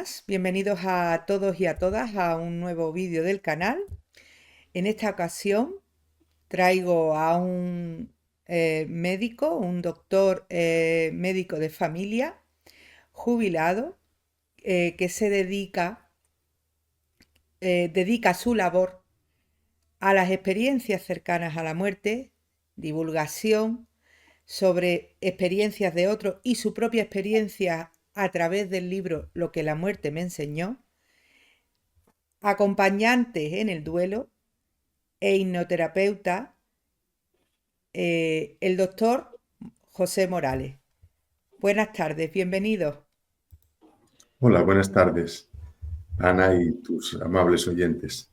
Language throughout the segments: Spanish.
buenas, bienvenidos a todos y a todas a un nuevo vídeo del canal. En esta ocasión traigo a un médico, un doctor médico de familia, jubilado, que se dedica su labor a las experiencias cercanas a la muerte, divulgación sobre experiencias de otros y su propia experiencia a través del libro Lo que la muerte me enseñó, acompañante en el duelo e hipnoterapeuta, el doctor José Morales. Buenas tardes, bienvenido. Hola, buenas tardes, Ana y tus amables oyentes.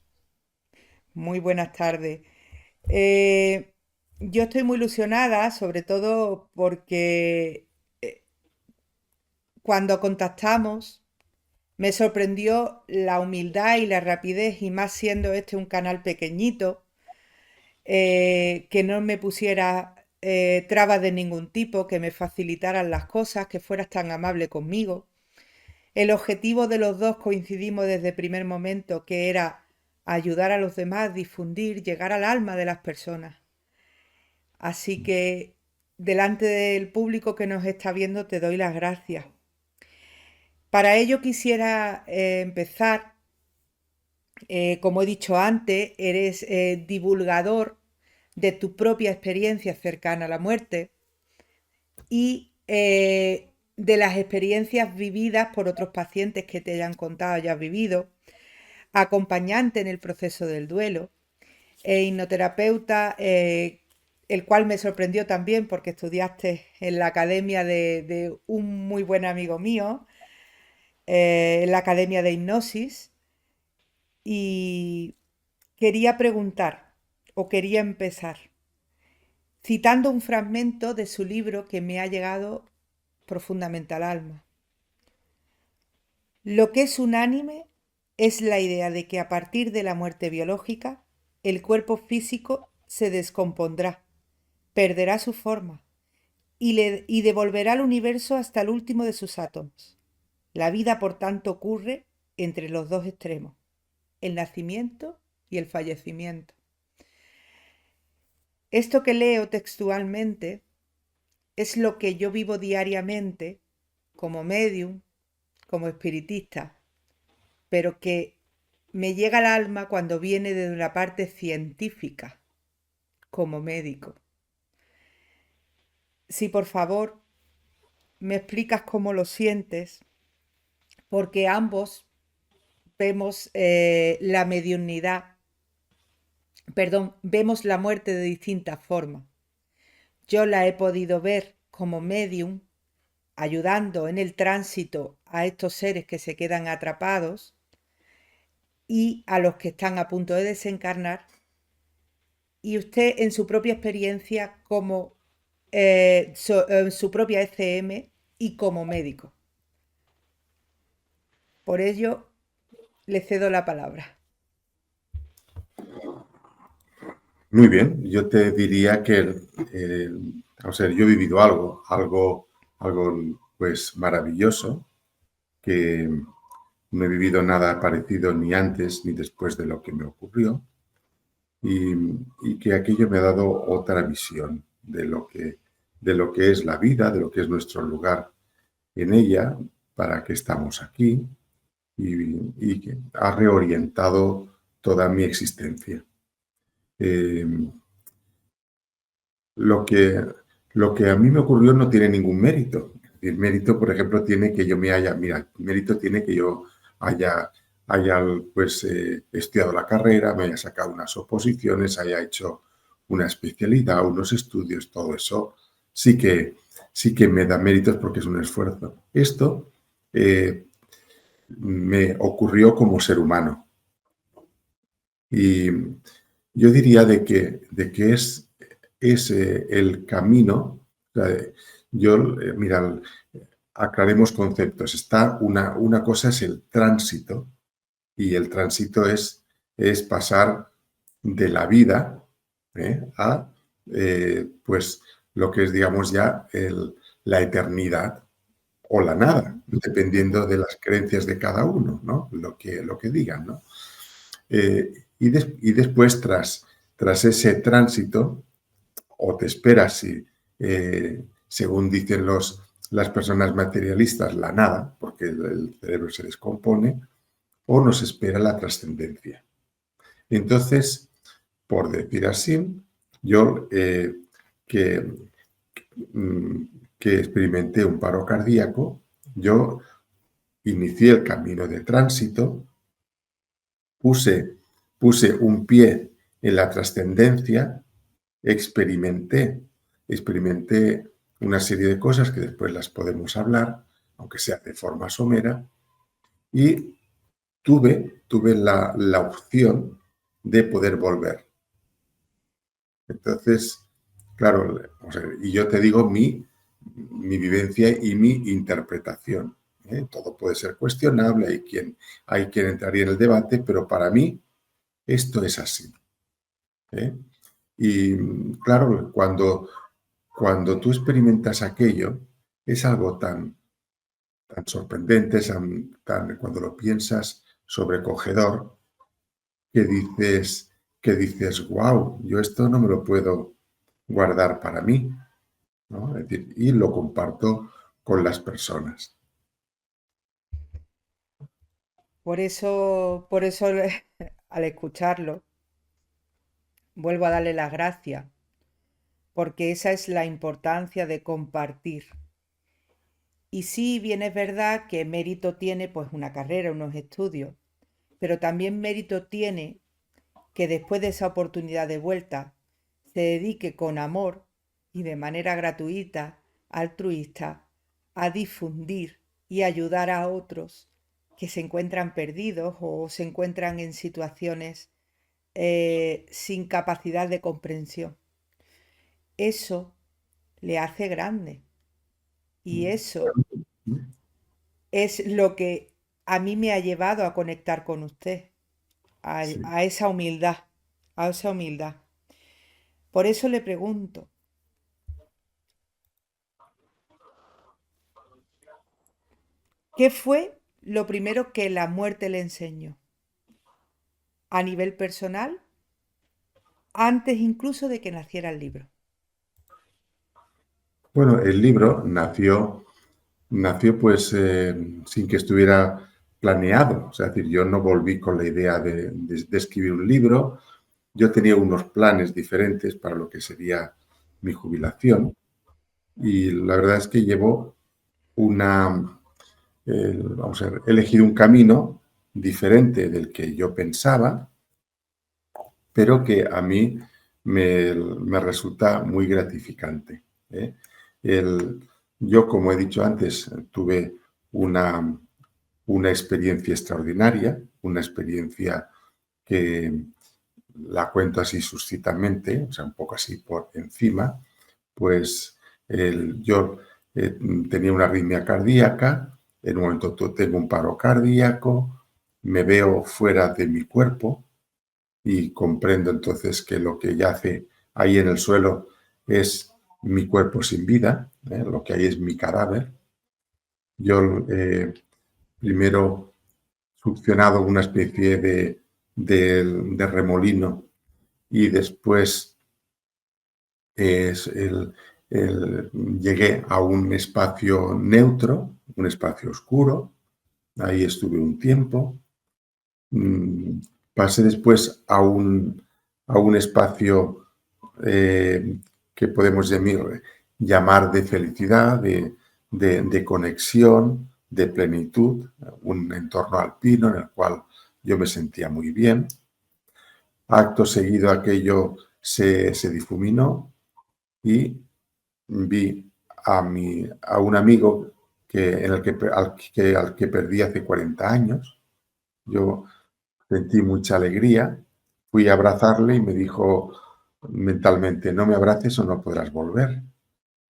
Muy buenas tardes. Eh, yo estoy muy ilusionada, sobre todo porque cuando contactamos me sorprendió la humildad y la rapidez, y más siendo este un canal pequeñito, que no me pusiera trabas de ningún tipo, que me facilitaran las cosas, que fueras tan amable conmigo. El objetivo de los dos coincidimos desde el primer momento, que era ayudar a los demás, difundir, llegar al alma de las personas. Así que delante del público que nos está viendo te doy las gracias. Para ello quisiera empezar, como he dicho antes, eres divulgador de tu propia experiencia cercana a la muerte y de las experiencias vividas por otros pacientes que te hayan contado, hayas vivido, acompañante en el proceso del duelo, e hipnoterapeuta, el cual me sorprendió también porque estudiaste en la academia de un muy buen amigo mío, en la academia de hipnosis, y quería preguntar, o quería empezar, citando un fragmento de su libro que me ha llegado profundamente al alma. Lo que es unánime es la idea de que a partir de la muerte biológica, el cuerpo físico se descompondrá, perderá su forma y devolverá al universo hasta el último de sus átomos. La vida, por tanto, ocurre entre los dos extremos, el nacimiento y el fallecimiento. Esto que leo textualmente es lo que yo vivo diariamente como medium, como espiritista, pero que me llega al alma cuando viene de una parte científica, como médico. Si por favor me explicas cómo lo sientes, porque ambos vemos la mediunidad, perdón, vemos la muerte de distintas formas. Yo la he podido ver como medium, ayudando en el tránsito a estos seres que se quedan atrapados y a los que están a punto de desencarnar, y usted en su propia experiencia como en su propia ECM y como médico. Por ello, le cedo la palabra. Muy bien, yo te diría que, o sea, yo he vivido algo pues maravilloso, que no he vivido nada parecido ni antes ni después de lo que me ocurrió y, y que aquello me ha dado otra visión de lo que es la vida, de lo que es nuestro lugar en ella, para qué estamos aquí y que ha reorientado toda mi existencia. Eh, lo que, lo que a mí me ocurrió no tiene ningún mérito. El mérito, por ejemplo, tiene que yo me haya, mira, el mérito tiene que yo haya pues, estudiado la carrera, me haya sacado unas oposiciones, haya hecho una especialidad, unos estudios, todo eso sí sí que me da méritos porque es un esfuerzo. Esto me ocurrió como ser humano. Y yo diría de que es el camino. O sea, yo, mira, aclaremos conceptos. Está una cosa es el tránsito y el tránsito es pasar de la vida a pues lo que es, digamos, ya la eternidad. o la nada, dependiendo de las creencias de cada uno, ¿no? Lo que digan, ¿no? Y después, tras ese tránsito, o te esperas, si, según dicen las personas materialistas, la nada, porque el cerebro se descompone, o nos espera la trascendencia. Entonces, por decir así, yo que, mm, que experimenté un paro cardíaco, yo inicié el camino de tránsito, puse un pie en la trascendencia, experimenté una serie de cosas que después las podemos hablar, aunque sea de forma somera, y tuve la opción de poder volver. Entonces, claro, o sea, y yo te digo mi vivencia y mi interpretación. ¿Eh? Todo puede ser cuestionable, hay quien entraría en el debate, pero para mí esto es así. ¿Eh? Y claro, cuando tú experimentas aquello, es algo tan sorprendente, cuando lo piensas, sobrecogedor, que dices, wow, yo esto no me lo puedo guardar para mí, ¿no? Es decir, y lo comparto con las personas. Por eso al escucharlo, vuelvo a darle las gracias, porque esa es la importancia de compartir. Y sí, bien es verdad que mérito tiene pues una carrera, unos estudios, pero también mérito tiene que después de esa oportunidad de vuelta se dedique con amor y de manera gratuita, altruista, a difundir y ayudar a otros que se encuentran perdidos o se encuentran en situaciones sin capacidad de comprensión. Eso le hace grande y eso es lo que a mí me ha llevado a conectar con usted, a, Sí. a esa humildad, a esa humildad. Por eso le pregunto, ¿qué fue lo primero que la muerte le enseñó? A nivel personal, antes incluso de que naciera el libro. Bueno, el libro nació pues sin que estuviera planeado. O sea, es decir, yo no volví con la idea de escribir un libro. Yo tenía unos planes diferentes para lo que sería mi jubilación y la verdad es que llevo vamos a ver, he elegido un camino diferente del que yo pensaba, pero que a mí me resulta muy gratificante. ¿Eh? El, yo, como he dicho antes, tuve una, una experiencia extraordinaria, una experiencia que la cuento así suscitamente, o sea, un poco así por encima, pues yo tenía una arritmia cardíaca, en un momento tengo un paro cardíaco, me veo fuera de mi cuerpo y comprendo entonces que lo que yace ahí en el suelo es mi cuerpo sin vida, lo que hay es mi cadáver. Yo primero succionado una especie de remolino y después es llegué a un espacio neutro, un espacio oscuro, ahí estuve un tiempo, mm, pasé después a un espacio que podemos llamar de felicidad, de conexión, de plenitud, un entorno alpino en el cual yo me sentía muy bien. Acto seguido aquello se difuminó y vi a un amigo al que perdí hace 40 años. Yo sentí mucha alegría, fui a abrazarle y me dijo mentalmente, no me abraces o no podrás volver.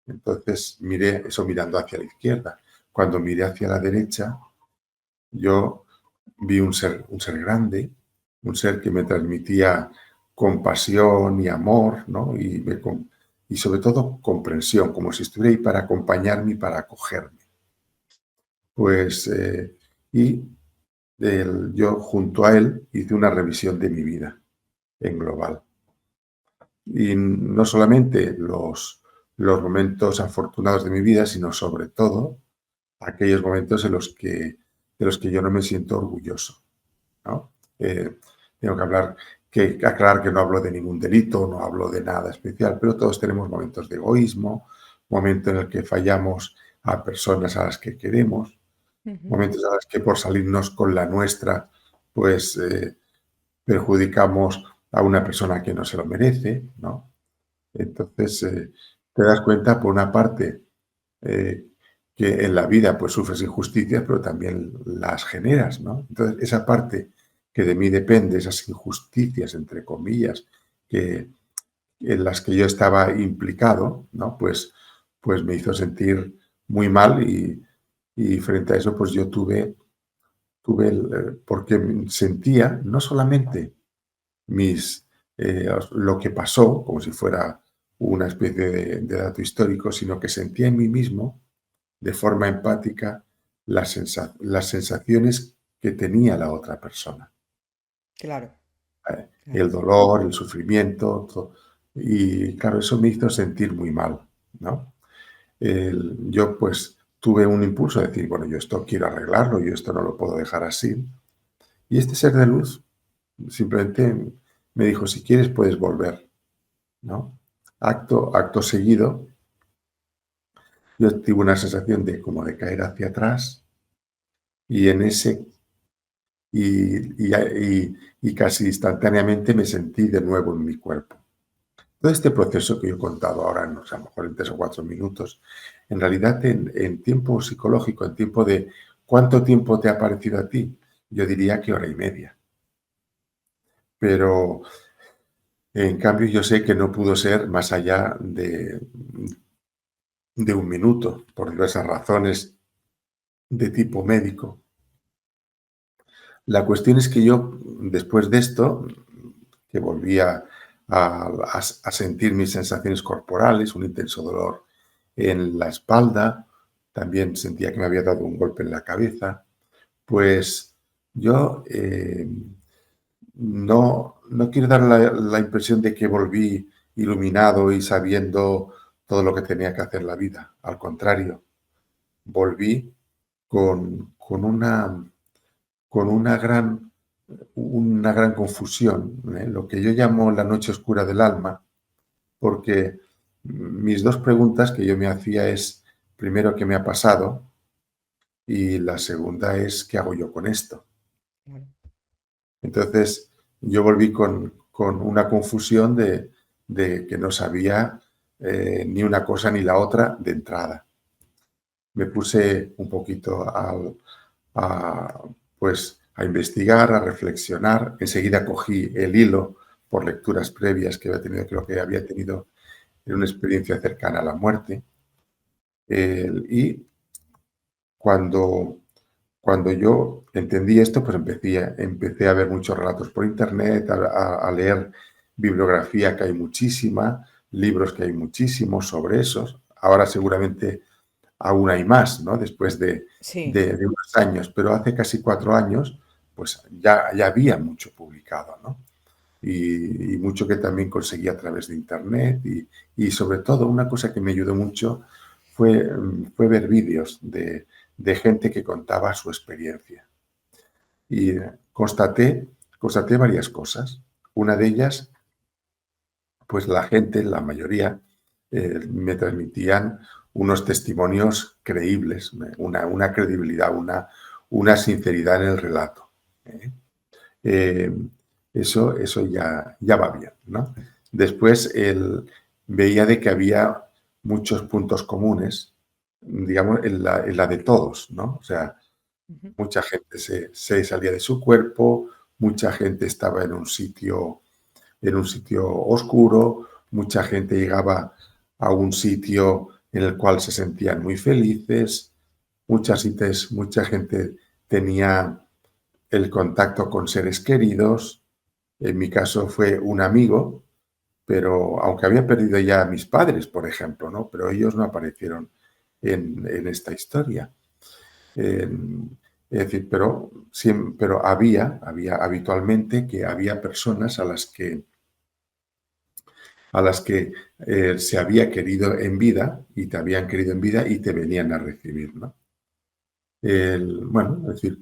Entonces miré eso mirando hacia la izquierda. Cuando miré hacia la derecha, yo vi un ser grande, un ser que me transmitía compasión y amor, ¿no? Y sobre todo comprensión, como si estuviera ahí para acompañarme y para acogerme. Pues, y yo junto a él hice una revisión de mi vida en global. Y no solamente los momentos afortunados de mi vida, sino sobre todo aquellos momentos de los que yo no me siento orgulloso, ¿no? Tengo que aclarar que no hablo de ningún delito, no hablo de nada especial, pero todos tenemos momentos de egoísmo, momentos en el que fallamos a personas a las que queremos, Ujú. momentos en los que por salirnos con la nuestra, pues perjudicamos a una persona que no se lo merece, ¿no? Entonces, te das cuenta, por una parte, eh, que en la vida pues sufres injusticias, pero también las generas, ¿no? Entonces, esa parte que de mí depende, esas injusticias, entre comillas, que, en las que yo estaba implicado, ¿no? Pues me hizo sentir muy mal y frente a eso, pues yo porque sentía no solamente lo que pasó, como si fuera una especie de dato histórico, sino que sentía en mí mismo, de forma empática, las sensaciones que tenía la otra persona. Claro, El claro. dolor, el sufrimiento, y claro, eso me hizo sentir muy mal, ¿no? Yo pues tuve un impulso de decir, bueno, yo esto quiero arreglarlo, yo esto no lo puedo dejar así. Y este ser de luz simplemente me dijo, si quieres puedes volver, ¿no? Acto seguido, yo tuve una sensación de como de caer hacia atrás y en ese y casi instantáneamente me sentí de nuevo en mi cuerpo. Todo este proceso que yo he contado ahora, no sé, a lo mejor en 3 o 4 minutos, en realidad en tiempo psicológico, en tiempo de cuánto tiempo te ha parecido a ti, yo diría que hora y media. Pero en cambio yo sé que no pudo ser más allá de un minuto, por diversas razones de tipo médico. La cuestión es que yo, después de esto, que volvía a sentir mis sensaciones corporales, un intenso dolor en la espalda, también sentía que me había dado un golpe en la cabeza, pues yo no quiero dar la impresión de que volví iluminado y sabiendo todo lo que tenía que hacer en la vida. Al contrario, volví con una gran confusión, lo que yo llamo la noche oscura del alma, porque mis dos preguntas que yo me hacía es, primero, ¿qué me ha pasado? Y la segunda es, ¿qué hago yo con esto? Claro. Entonces, yo volví con una confusión de que no sabía ni una cosa ni la otra de entrada. Me puse un poquito a, pues, a investigar, a reflexionar. Enseguida cogí el hilo por lecturas previas que había tenido, creo que había tenido en una experiencia cercana a la muerte. Y cuando, cuando yo entendí esto, pues empecé a ver muchos relatos por internet, a leer bibliografía que hay muchísima, libros que hay muchísimos sobre esos. Ahora seguramente aún hay más, ¿no? Después Sí, de unos años, pero hace casi 4 años, pues ya había mucho publicado, ¿no? Y mucho que también conseguí a través de Internet y sobre todo una cosa que me ayudó mucho fue ver vídeos de gente que contaba su experiencia. Y constaté varias cosas. Una de ellas, pues la gente, la mayoría, me transmitían unos testimonios creíbles, una credibilidad, una sinceridad en el relato. ¿eh? Eh, eso ya va bien, ¿no? Después veía de que había muchos puntos comunes, digamos, en la de todos, ¿no? O sea, ujú, mucha gente se salía de su cuerpo, mucha gente estaba en un sitio oscuro, mucha gente llegaba a un sitio en el cual se sentían muy felices, mucha gente tenía el contacto con seres queridos. En mi caso fue un amigo, pero aunque había perdido ya a mis padres, por ejemplo, ¿no? Pero ellos no aparecieron en esta historia. Eh, es decir, pero había habitualmente que había personas a las que se había querido en vida y te habían querido en vida y te venían a recibir, ¿no? Bueno, es decir,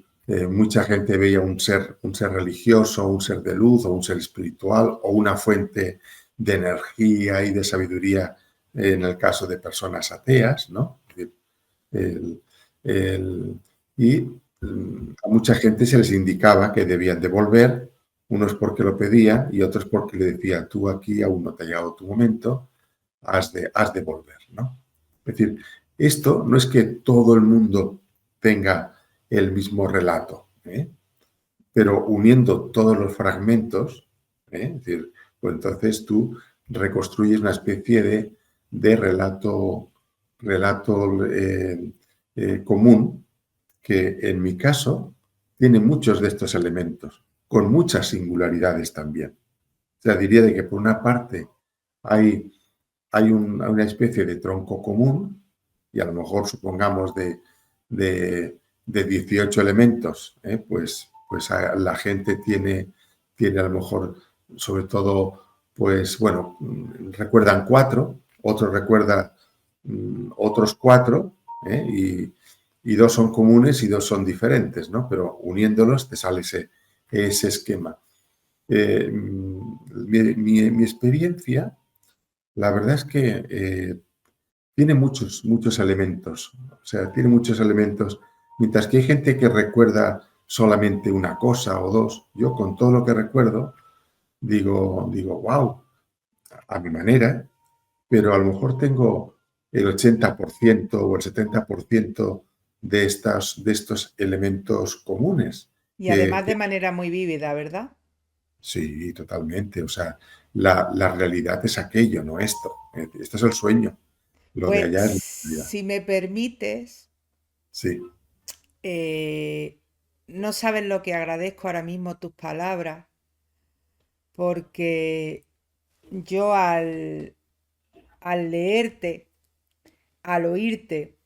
mucha gente veía un ser religioso, un ser de luz o un ser espiritual o una fuente de energía y de sabiduría en el caso de personas ateas, ¿no? Es decir, el- el- y a mucha gente se les indicaba que debían devolver, unos porque lo pedían y otros porque le decía, tú aquí aún no te ha llegado tu momento, has de volver, ¿no? Es decir, esto no es que todo el mundo tenga el mismo relato, ¿eh? Pero uniendo todos los fragmentos, ¿eh? Es decir, pues entonces tú reconstruyes una especie de relato común que en mi caso tiene muchos de estos elementos, con muchas singularidades también. O sea, diría de que por una parte hay, hay una especie de tronco común, y a lo mejor supongamos de 18 elementos, pues la gente tiene a lo mejor, sobre todo, pues bueno, recuerdan cuatro, otros recuerdan otros cuatro, y dos son comunes y dos son diferentes, ¿no? Pero uniéndolos te sale ese esquema. Mi experiencia, la verdad es que tiene muchos, muchos elementos. O sea, tiene muchos elementos. Mientras que hay gente que recuerda solamente una cosa o dos, yo con todo lo que recuerdo digo, wow, a mi manera, pero a lo mejor tengo el 80% o el 70% de estos elementos comunes. Y Que, además que de manera muy vívida, ¿verdad? sí, totalmente. O sea, la realidad es aquello, no esto. Esto es el sueño. Lo de Pues allá es la realidad. si me permites, Sí. eh, no sabes lo que agradezco ahora mismo tus palabras, porque yo al leerte, al oírte,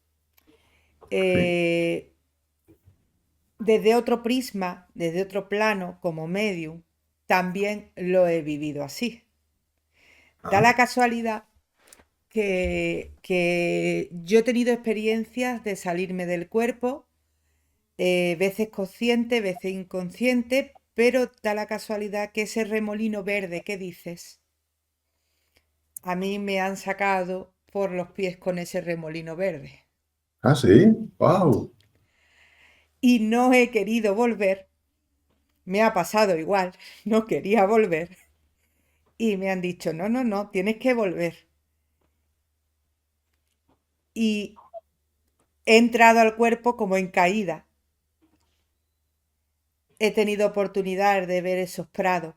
Sí. eh, desde otro prisma, desde otro plano, como medium, también lo he vivido así. Da Ah, la casualidad que yo he tenido experiencias de salirme del cuerpo, veces consciente, veces inconsciente, pero da la casualidad que ese remolino verde que dices, a mí me han sacado por los pies con ese remolino verde. sí. Wow. Y no he querido volver, me ha pasado igual, no quería volver. Y me han dicho, no, no, no, tienes que volver. Y he entrado al cuerpo como en caída. He tenido oportunidad de ver esos prados.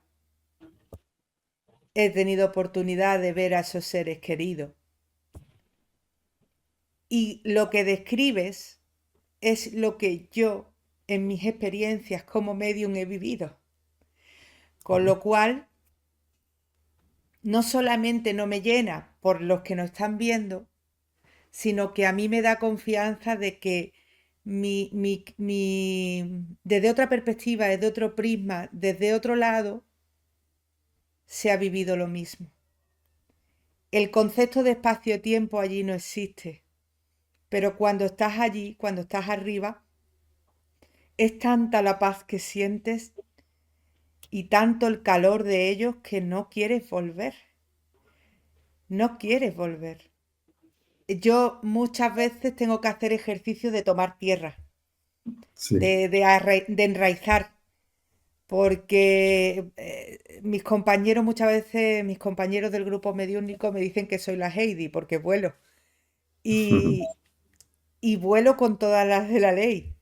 He tenido oportunidad de ver a esos seres queridos. Y lo que describes es lo que yo en mis experiencias como medium he vivido. Con lo cual, no solamente no me llena por los que nos están viendo, sino que a mí me da confianza de que desde otra perspectiva, desde otro prisma, desde otro lado, se ha vivido lo mismo. El concepto de espacio-tiempo allí no existe, pero cuando estás allí, cuando estás arriba, es tanta la paz que sientes y tanto el calor de ellos que no quieres volver, no quieres volver. Yo muchas veces tengo que hacer ejercicio de tomar tierra, Sí. de enraizar, porque mis compañeros muchas veces, mis compañeros del grupo mediúnico me dicen que soy la Heidi porque vuelo. Y, y vuelo con todas las de la ley.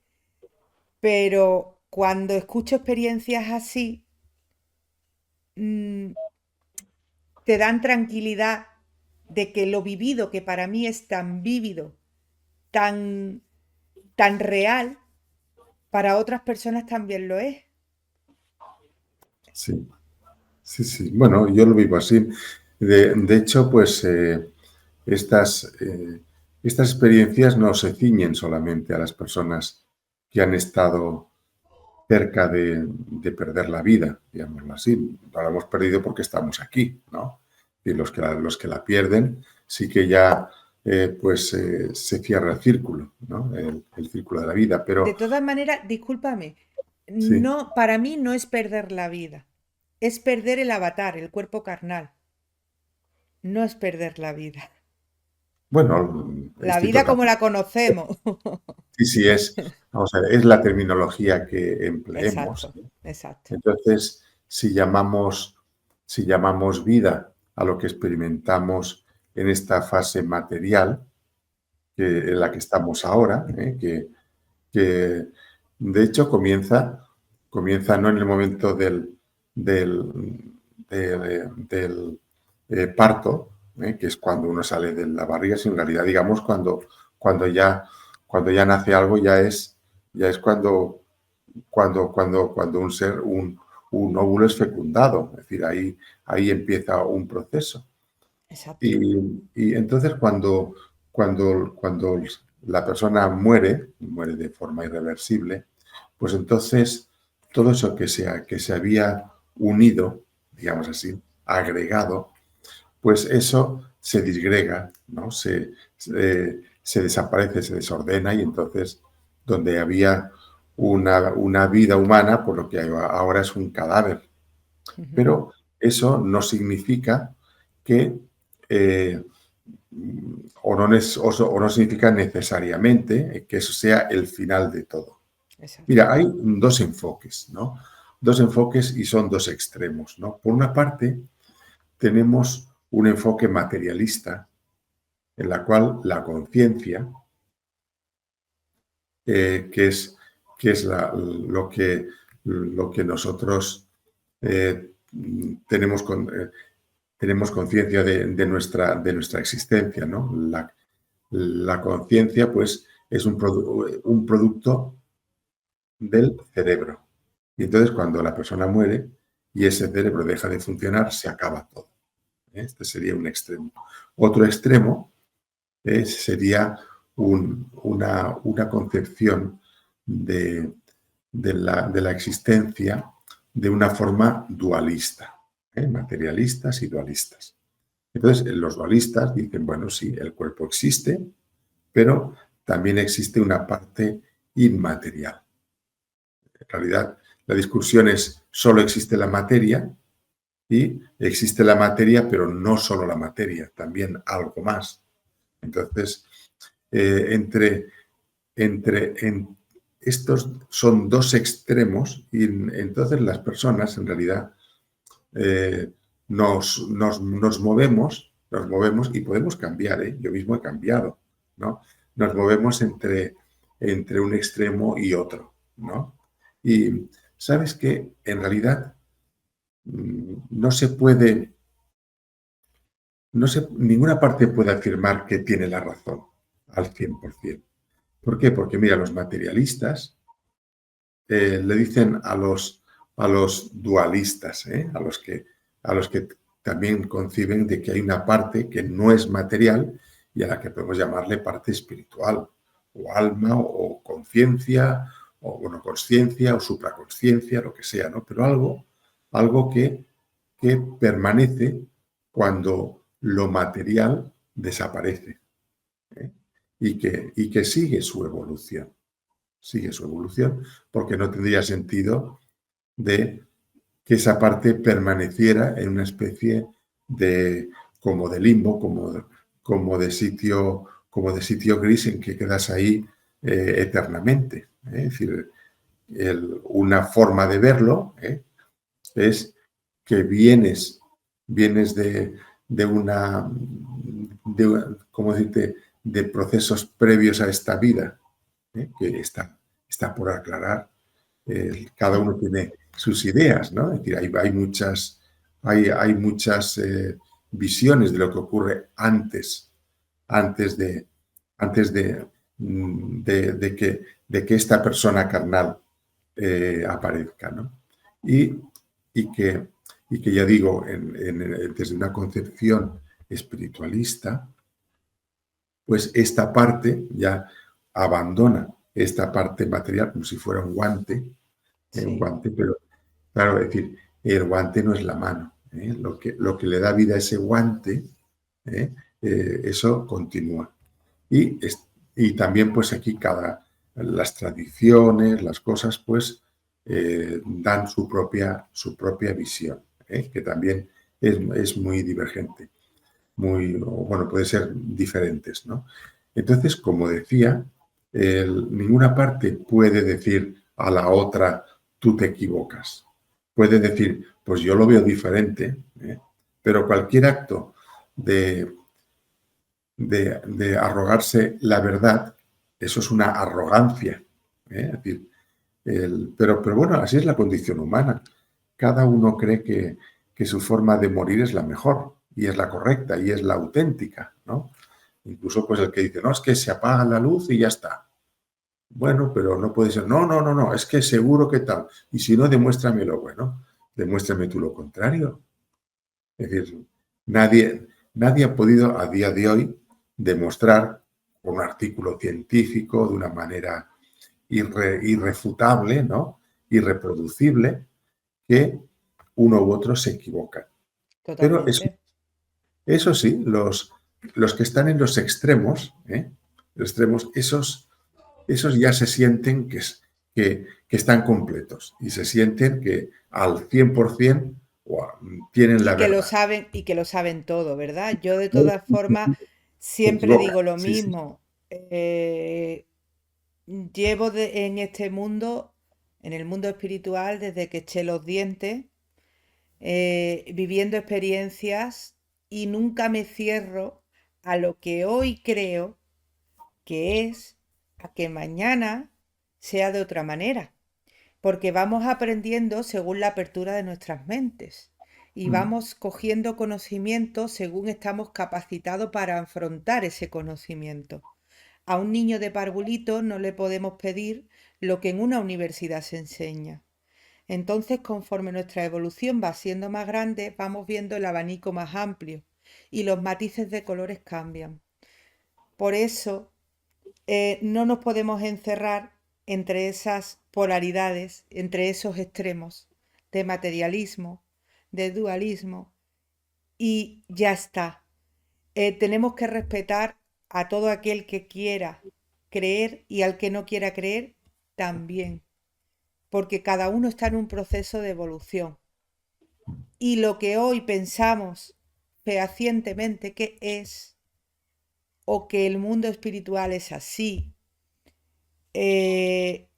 Pero cuando escucho experiencias así, mm, te dan tranquilidad de que lo vivido, que para mí es tan vívido, tan, tan real, para otras personas también lo es. Sí. Sí, sí. Bueno, yo lo vivo así. De hecho, pues estas estas experiencias no se ciñen solamente a las personas que han estado cerca de perder la vida, digámoslo así. No la hemos perdido porque estamos aquí, ¿no? Y los que la pierden sí que ya se cierra el círculo, ¿no? El círculo de la vida. De Pero todas maneras, discúlpame, sí, no, para mí no es perder la vida, es perder el avatar, el cuerpo carnal, no es perder la vida. bueno, La estoy vida como totalmente. la conocemos. Sí, sí, vamos a ver, es la terminología que empleemos. Exacto, exacto. Entonces, si llamamos vida a lo que experimentamos en esta fase material, en la que estamos ahora, que de hecho comienza no en el momento del parto, que es cuando uno sale de la barriga, sino en realidad, digamos, cuando ya, cuando ya nace algo, ya es cuando un óvulo es fecundado. Es decir, ahí empieza un proceso. Exacto. Y entonces cuando la persona muere de forma irreversible, pues entonces todo eso que se había unido, digamos así, agregado, pues eso se disgrega, ¿no? Se desaparece, se desordena y entonces donde había una vida humana, por lo que ahora es un cadáver. Ujú. Pero eso no significa que eh, o no significa necesariamente que eso sea el final de todo. Exacto. Mira, hay dos enfoques, ¿no? Dos enfoques y son dos extremos, ¿no? Por una parte, tenemos un enfoque materialista en la cual la conciencia, que es lo que nosotros eh, tenemos, tenemos conciencia de nuestra existencia, ¿no? La conciencia, pues, es un producto del cerebro. Y entonces, cuando la persona muere y ese cerebro deja de funcionar, se acaba todo. Este sería un extremo. Otro extremo sería una concepción de, de la existencia de una forma dualista, materialistas y dualistas. Entonces, los dualistas dicen, bueno, sí, el cuerpo existe, pero también existe una parte inmaterial. En realidad, la discusión es, solo existe la materia y existe la materia, pero no solo la materia, también algo más. Entonces, eh, entre, en estos son dos extremos y entonces las personas en realidad eh, nos movemos y podemos cambiar, ¿eh? Yo mismo he cambiado, ¿no? Nos movemos entre un extremo y otro, ¿no? Y sabes que en realidad no se puede, ninguna parte puede afirmar que tiene la razón al 100%. ¿Por qué? Porque mira, los materialistas le dicen a los dualistas, a los que también conciben de que hay una parte que no es material y a la que podemos llamarle parte espiritual, o alma, o conciencia, o bueno, consciencia, o supraconsciencia, lo que sea, ¿no? Pero algo que permanece cuando lo material desaparece, ¿eh? Y que sigue su evolución, porque no tendría sentido de que esa parte permaneciera en una especie de como de limbo, como de sitio gris en que quedas ahí eternamente. Es decir, una forma de verlo es que vienes de una, ¿cómo decirte?, de procesos previos a esta vida, que está por aclarar. Cada uno tiene sus ideas, ¿no? Es decir, hay muchas visiones de lo que ocurre antes de, antes de que esta persona carnal aparezca, ¿no? Y, y, que, y que ya digo, desde una concepción espiritualista, pues esta parte ya abandona esta parte material como si fuera un Sí, guante, pero claro, es decir, el guante no es la mano. ¿Eh? Lo que le da vida a ese guante, ¿eh? Eso continúa. Y, y también pues aquí las tradiciones, las cosas pues dan su propia visión, que también es muy divergente, bueno, puede ser diferentes, ¿no? Entonces, como decía, ninguna parte puede decir a la otra, tú te equivocas. Puede decir, pues yo lo veo diferente, pero cualquier acto de de arrogarse la verdad, eso es una arrogancia. Es decir, pero bueno, así es la condición humana. Cada uno cree que su forma de morir es la mejor y es la correcta y es la auténtica, ¿no? Incluso pues el que dice, no, es que se apaga la luz y ya está. Bueno, pero no puede ser, no, no, no, no, es que seguro que tal. Y si no, demuéstramelo. Bueno, demuéstrame tú lo contrario. Es decir, nadie ha podido a día de hoy demostrar con un artículo científico de una manera irrefutable, ¿no? Irreproducible, que uno u otro se equivoca. Pero totalmente. eso sí, los que están en los extremos, esos ya se sienten que están completos y se sienten que al 100% tienen la verdad. Y que lo saben todo, ¿verdad? Yo de todas formas Se siempre equivocan, digo lo sí, sí. mismo. Llevo en este mundo, en el mundo espiritual, desde que eché los dientes, viviendo experiencias y nunca me cierro a lo que hoy creo que es a que mañana sea de otra manera, porque vamos aprendiendo según la apertura de nuestras mentes y Mm. vamos cogiendo conocimiento según estamos capacitados para afrontar ese conocimiento. A un niño de parvulito no le podemos pedir lo que en una universidad se enseña. Entonces, conforme nuestra evolución va siendo más grande, vamos viendo el abanico más amplio y los matices de colores cambian. Por eso, no nos podemos encerrar entre esas polaridades, entre esos extremos de materialismo, de dualismo, y ya está. Tenemos que respetar a todo aquel que quiera creer y al que no quiera creer también, porque cada uno está en un proceso de evolución. Y lo que hoy pensamos fehacientemente que es, o que el mundo espiritual es así, eh,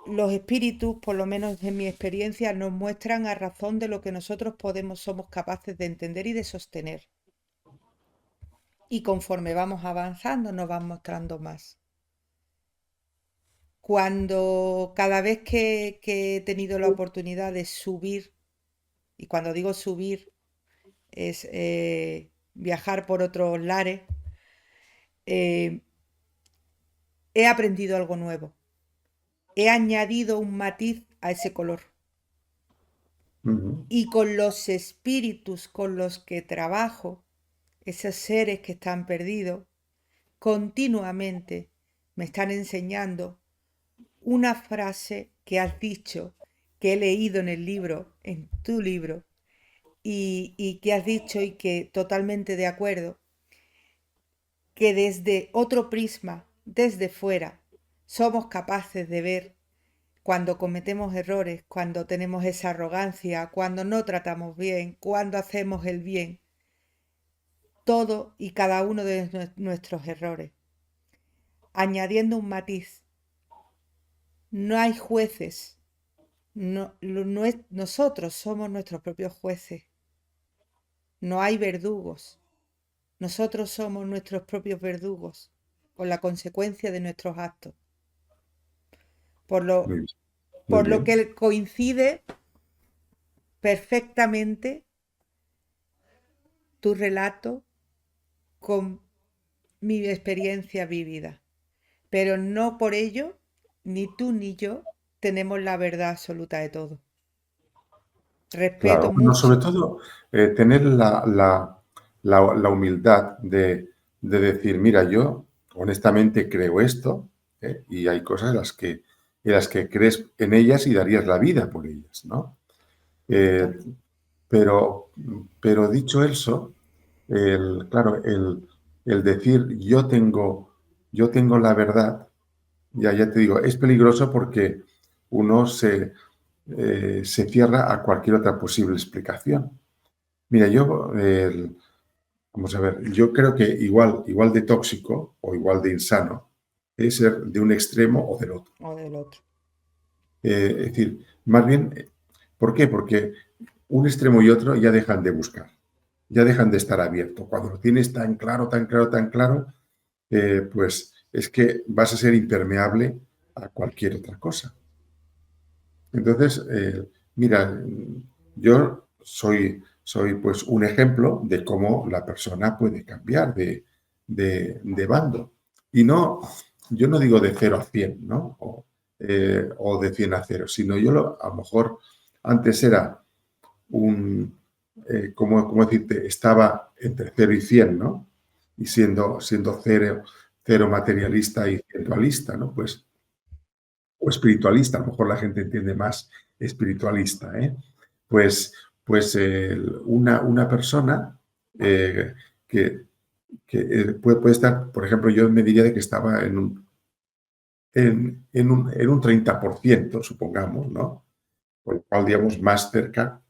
los espíritus, por lo menos en mi experiencia, nos muestran a razón de lo que nosotros somos capaces de entender y de sostener. Y conforme vamos avanzando, nos van mostrando más. Cuando cada vez que he tenido la oportunidad de subir, y cuando digo subir es viajar por otros lares, eh, he aprendido algo nuevo. He añadido un matiz a ese color. Ujú. Y con los espíritus con los que trabajo, esos seres que están perdidos, continuamente me están enseñando una frase que has dicho, que he leído en el libro, en tu libro, y que has dicho y que totalmente de acuerdo, que desde otro prisma, desde fuera, somos capaces de ver cuando cometemos errores, cuando tenemos esa arrogancia, cuando no tratamos bien, cuando hacemos el bien, todo y cada uno de nuestros errores, añadiendo un matiz. No hay jueces, nosotros somos nuestros propios jueces, no hay verdugos, nosotros somos nuestros propios verdugos, con la consecuencia de nuestros actos. Por lo, Muy bien, muy por lo bien. que coincide perfectamente tu relato con mi experiencia vivida. Pero no por ello, ni tú ni yo tenemos la verdad absoluta de todo. Respeto Claro, bueno, mucho. sobre todo tener la humildad de decir, mira, yo honestamente creo esto, y hay cosas en las que crees en ellas y darías la vida por ellas, ¿no? Eh, total. pero, pero dicho eso, claro, el decir yo tengo la verdad, ya te digo, es peligroso porque uno se cierra a cualquier otra posible explicación. Mira, vamos a ver, yo creo que igual de tóxico o igual de insano es ser de un extremo o del otro. O del otro. Es decir, más bien, ¿por qué? Porque un extremo y otro ya dejan de buscar, ya dejan de estar abiertos. Cuando lo tienes tan claro, tan claro, tan claro, pues es que vas a ser impermeable a cualquier otra cosa. Entonces, mira, yo soy pues un ejemplo de cómo la persona puede cambiar de bando. Y no, yo no digo de 0 a 100, ¿no? O de 100 a 0, sino a lo mejor antes era ¿cómo decirte? Estaba entre 0 y 100, ¿no? Y siendo cero materialista y 100 dualista, ¿no? Pues o espiritualista, a lo mejor la gente entiende más espiritualista, ¿eh? Pues, una persona eh, que, puede estar, por ejemplo, yo me diría de que estaba en un 30%, supongamos, ¿no? Por lo cual, digamos, más cerca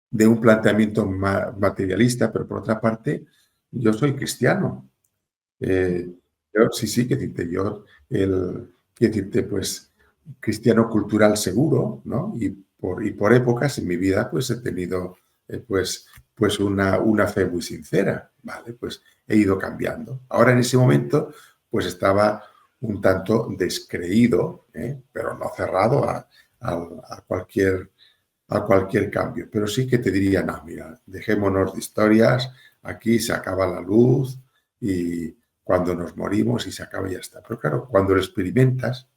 de un planteamiento materialista, pero por otra parte, yo soy cristiano. Eh, sí, sí, que decirte, que decirte, pues, cristiano cultural seguro, ¿no? Y por épocas en mi vida, pues, he tenido, pues una fe muy sincera, ¿vale? Pues he ido cambiando. Ahora, en ese momento, pues, estaba un tanto descreído, pero no cerrado a cualquier cambio. Pero sí que te diría, no, mira, dejémonos de historias, aquí se acaba la luz y cuando nos morimos y se acaba y ya está. Pero claro, cuando lo experimentas,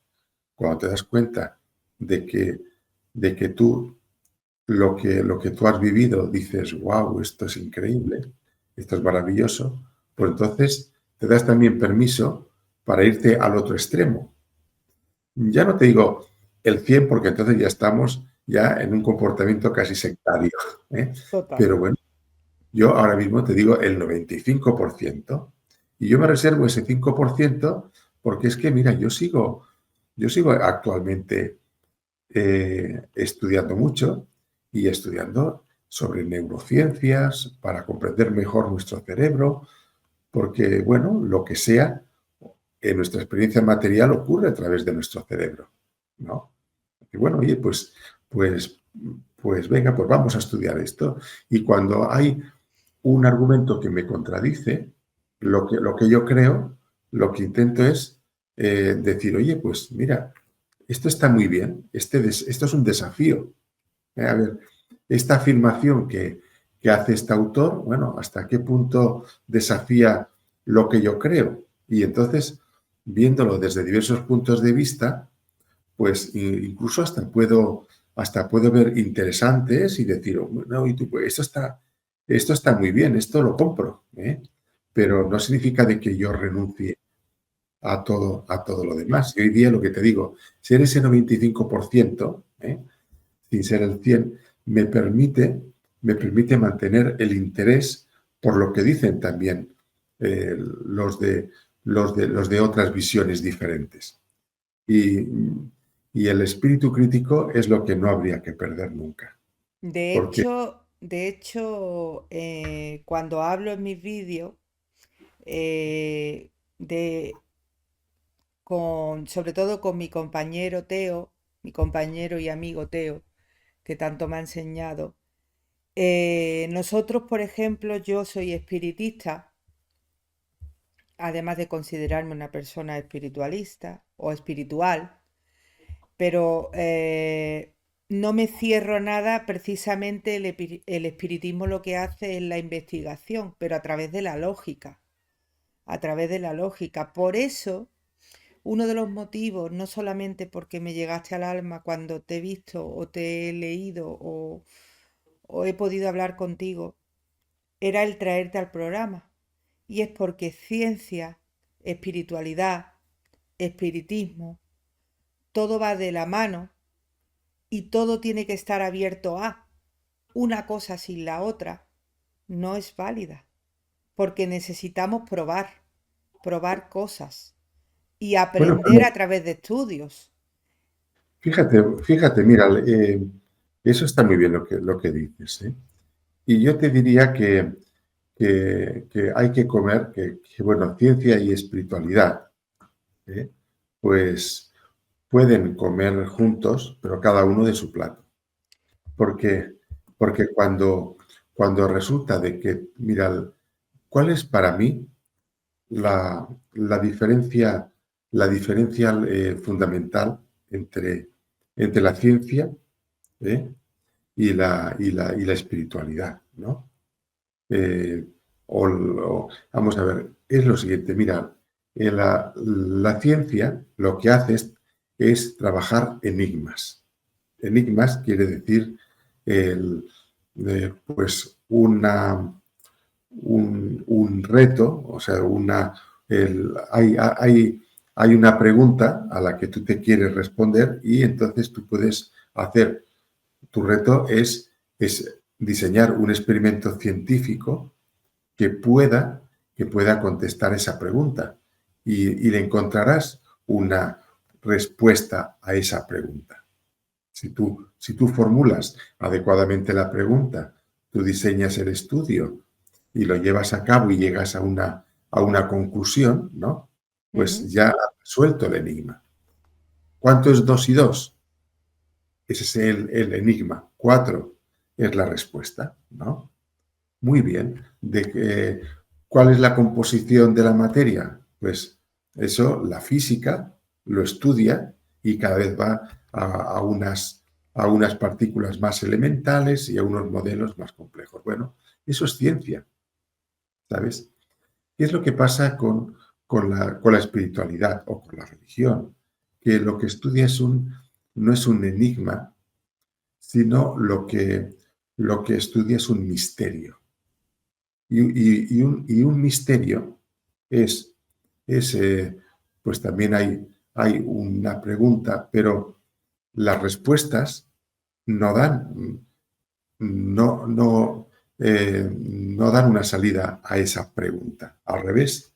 cuando te das cuenta de que, tú, lo que tú has vivido, dices, wow, esto es increíble, esto es maravilloso, pues entonces te das también permiso para irte al otro extremo. Ya no te digo el 100 porque entonces ya estamos ya en un comportamiento casi sectario, ¿eh? Total. Pero bueno, yo ahora mismo te digo el 95% y yo me reservo ese 5% porque es que, mira, yo sigo actualmente estudiando mucho y estudiando sobre neurociencias para comprender mejor nuestro cerebro, porque, bueno, lo que sea, en nuestra experiencia material ocurre a través de nuestro cerebro, ¿no? Y bueno, oye, pues, pues venga, pues vamos a estudiar esto. Y cuando hay un argumento que me contradice, lo que yo creo, lo que intento es decir, oye, pues mira, esto está muy bien, esto es un desafío. A ver, esta afirmación que hace este autor, bueno, ¿hasta qué punto desafía lo que yo creo? Y entonces, viéndolo desde diversos puntos de vista, pues incluso hasta puedo ver interesantes y decir, "Oh, no, y tú, pues, esto está muy bien, esto lo compro, ¿eh?". Pero no significa de que yo renuncie a todo lo demás. Y hoy día lo que te digo, ser ese 95%, sin ser el 100, me permite mantener el interés por lo que dicen también los de otras visiones diferentes. Y, y el espíritu crítico es lo que no habría que perder nunca. Porque, Cuando hablo en mis vídeos, eh, de, sobre todo con mi compañero Teo, mi compañero y amigo Teo, que tanto me ha enseñado, nosotros, por ejemplo, yo soy espiritista, además de considerarme una persona espiritualista o espiritual, pero no me cierro a nada, precisamente el espiritismo lo que hace es la investigación, pero a través de la lógica, a través de la lógica. Por eso, uno de los motivos, no solamente porque me llegaste al alma cuando te he visto o te he leído o he podido hablar contigo, era el traerte al programa. Y es porque ciencia espiritualidad, espiritismo, todo va de la mano y todo tiene que estar abierto a una cosa sin la otra, no es válida, porque necesitamos probar cosas y Bueno, aprender pero a través de estudios. fíjate, mira, eso está muy bien lo que dices, ¿eh? Y yo te diría que hay que comer, bueno, ciencia y espiritualidad, ¿eh? Pues pueden comer juntos, pero cada uno de su plato. Porque, porque cuando resulta de que, mira, ¿cuál es para mí la diferencia, fundamental entre, entre la ciencia, ¿eh? y la espiritualidad, ¿no? Eh, vamos a ver, es lo siguiente, mira, la ciencia lo que hace es trabajar enigmas. Enigmas quiere decir el, pues un reto, o sea, hay una pregunta a la que tú te quieres responder y entonces tú puedes hacer, tu reto es diseñar un experimento científico que pueda, que pueda contestar esa pregunta y le encontrarás una respuesta a esa pregunta. Si tú formulas adecuadamente la pregunta, tú diseñas el estudio y lo llevas a cabo y llegas a una conclusión, ¿no? Pues Ujú, ya has resuelto el enigma. ¿Cuánto es 2 y 2? Ese es el enigma. 4 es la respuesta, ¿no? Muy bien. ¿Cuál es la composición de la materia? Pues eso la física lo estudia y cada vez va a unas partículas más elementales y a unos modelos más complejos. Bueno, eso es ciencia, ¿sabes? ¿Qué es lo que pasa con la espiritualidad o con la religión? Que lo que estudia no es un enigma, sino lo que estudia es un misterio. Y un misterio es, es pues también hay una pregunta, pero las respuestas no dan, no dan una salida a esa pregunta. Al revés,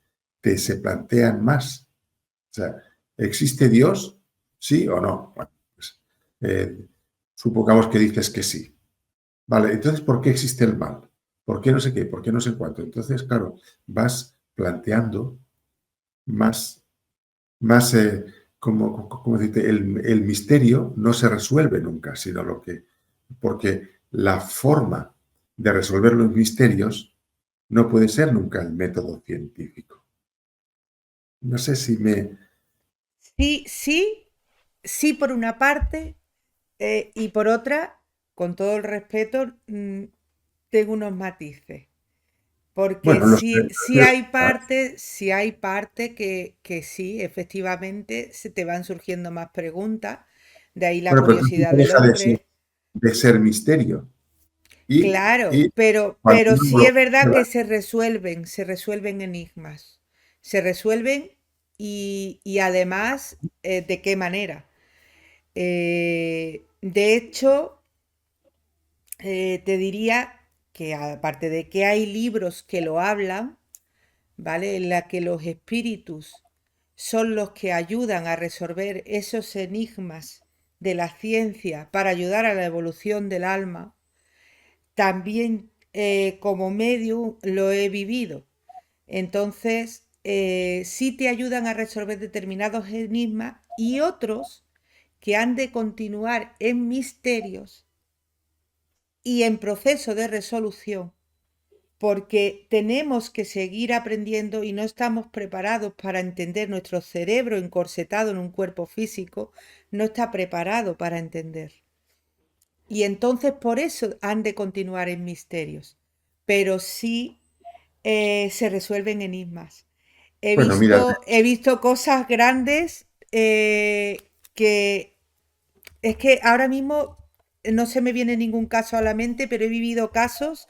se plantean más. O sea, ¿existe Dios? ¿Sí o no? Bueno, pues, eh, supongamos que dices que sí. Vale, entonces, ¿por qué existe el mal? ¿Por qué no sé qué? ¿Por qué no sé cuánto? Entonces, claro, vas planteando más, más como decirte, el misterio no se resuelve nunca, sino porque la forma de resolver los misterios no puede ser nunca el método científico. No sé si me... sí, sí, sí por una parte, y por otra, con todo el respeto, tengo unos matices. Porque Bueno, sí hay parte que sí, efectivamente, se te van surgiendo más preguntas, de ahí la bueno, pero tampoco curiosidad del deja hombre. de ser misterio. Claro, Y cuando pero uno sí lo es verdad prueba, que se resuelven enigmas, se resuelven y además, ¿de qué manera? De hecho, te diría que aparte de que hay libros que lo hablan, ¿vale? En la que los espíritus son los que ayudan a resolver esos enigmas de la ciencia para ayudar a la evolución del alma, también como medium lo he vivido. Entonces, sí te ayudan a resolver determinados enigmas y otros que han de continuar en misterios y en proceso de resolución porque tenemos que seguir aprendiendo y no estamos preparados para entender. Nuestro cerebro encorsetado en un cuerpo físico no está preparado para entender. Y entonces por eso han de continuar en misterios, pero sí se resuelven enigmas. bueno, mira, He visto cosas grandes que es que ahora mismo no se me viene ningún caso a la mente, pero he vivido casos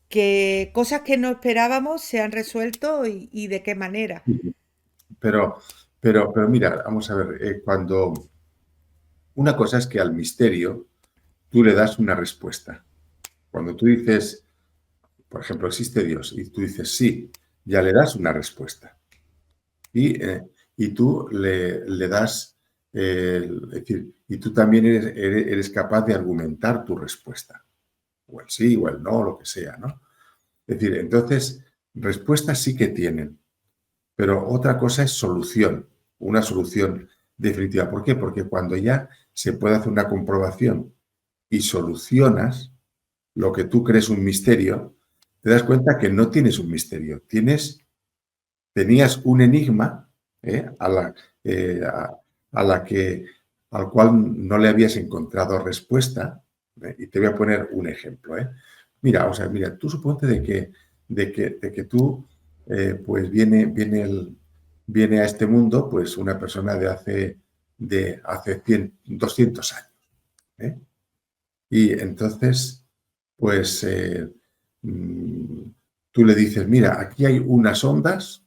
que cosas que no esperábamos se han resuelto y de qué manera. Pero, pero mira, vamos a ver, cuando una cosa es que al misterio tú le das una respuesta. Cuando tú dices, por ejemplo, existe Dios, y tú dices sí, ya le das una respuesta. Y tú le das, es decir, y tú también eres capaz de argumentar tu respuesta, o el sí, o el no, lo que sea, ¿no? Es decir, entonces, respuestas sí que tienen, pero otra cosa es solución, una solución definitiva. ¿Por qué? Porque cuando ya se puede hacer una comprobación y solucionas lo que tú crees un misterio, te das cuenta que no tienes un misterio, tenías un enigma, ¿eh? Eh, a, a la que, al cual no le habías encontrado respuesta. Y te voy a poner un ejemplo. Mira, o sea, mira, tú suponte de que tú, pues viene a este mundo, pues una persona de hace 100, 200 años. ¿Eh? Y entonces, pues mm, tú le dices, mira, aquí hay unas ondas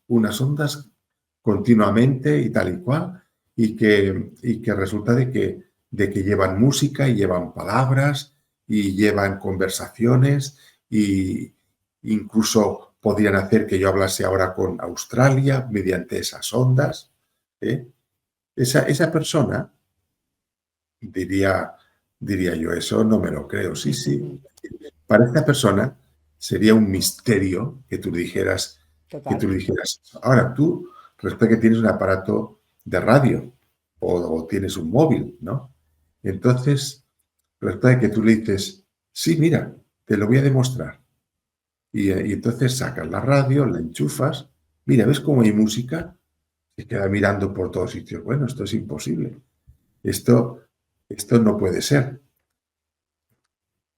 continuamente y tal y cual, y que resulta de que llevan música y llevan palabras y llevan conversaciones y incluso podrían hacer que yo hablase ahora con Australia mediante esas ondas. ¿Eh? Esa persona diría yo, eso no me lo creo. Sí, sí. Para esta persona sería un misterio que tú Total. le dijeras. Ahora tú, resulta que tienes un aparato de radio o tienes un móvil, ¿no? Entonces, resulta que tú le dices, sí, mira, te lo voy a demostrar. Y entonces sacas la radio, la enchufas, mira, ¿ves cómo hay música? Se queda mirando por todos sitios. Bueno, esto es imposible. Esto, esto no puede ser.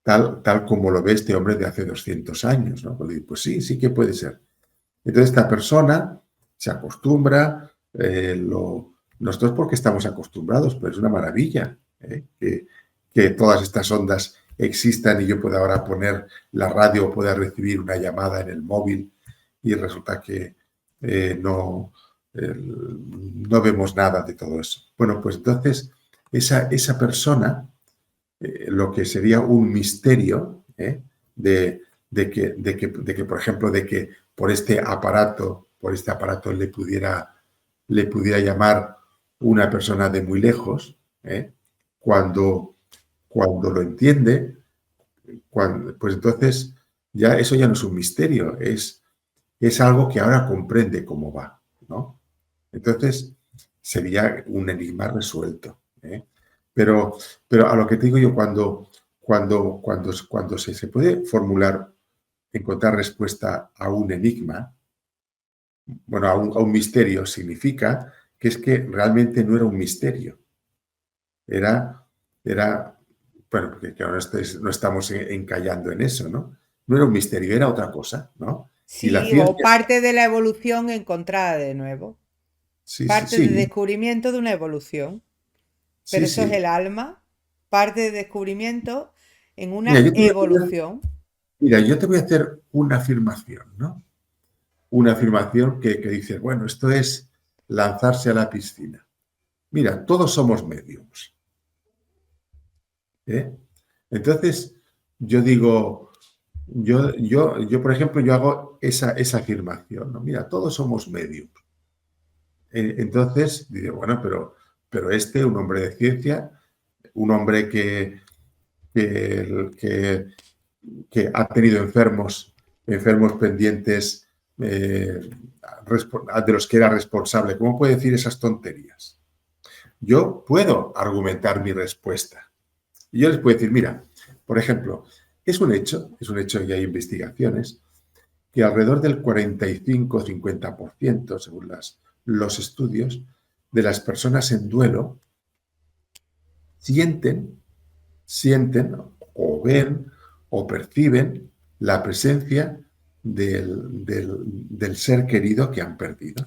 Tal como lo ve este hombre de hace 200 años, ¿no? Pues sí, sí que puede ser. Entonces esta persona se acostumbra, nosotros porque estamos acostumbrados, pero es una maravilla, ¿eh? Que todas estas ondas existan y yo pueda ahora poner la radio o pueda recibir una llamada en el móvil y resulta que no, no vemos nada de todo eso. Bueno, pues entonces esa persona lo que sería un misterio de que, por ejemplo, de que por este aparato le pudiera llamar una persona de muy lejos, cuando lo entiende, pues entonces eso ya no es un misterio, es algo que ahora comprende cómo va, ¿no? Entonces sería un enigma resuelto. Pero, pero a lo que te digo yo, cuando se puede formular, encontrar respuesta a un enigma, bueno, a un misterio, significa que es que realmente no era un misterio. Era, era bueno, porque claro, no estamos encallando en eso, ¿no? No era un misterio, era otra cosa, ¿no? Y la Sí, o ciencia, parte de la evolución encontrada de nuevo. sí, sí, Parte de sí, descubrimiento de una evolución. Pero sí, eso es sí. el alma. Parte de descubrimiento en Mira, una evolución. yo te voy a hacer una afirmación, ¿no? Una afirmación que dice, bueno, esto es lanzarse a la piscina. Mira, todos somos mediums. ¿Eh? Entonces, yo digo, yo, por ejemplo, yo hago esa afirmación, ¿no? Mira, todos somos mediums. Entonces, digo, bueno, pero un hombre de ciencia, un hombre que, que, que ha tenido enfermos pendientes de los que era responsable, ¿cómo puede decir esas tonterías? Yo puedo argumentar mi respuesta. Y yo les puedo decir, mira, por ejemplo, es un hecho y hay investigaciones, que alrededor del 45-50%, según los estudios, de las personas en duelo sienten o ven o perciben la presencia del ser querido que han perdido.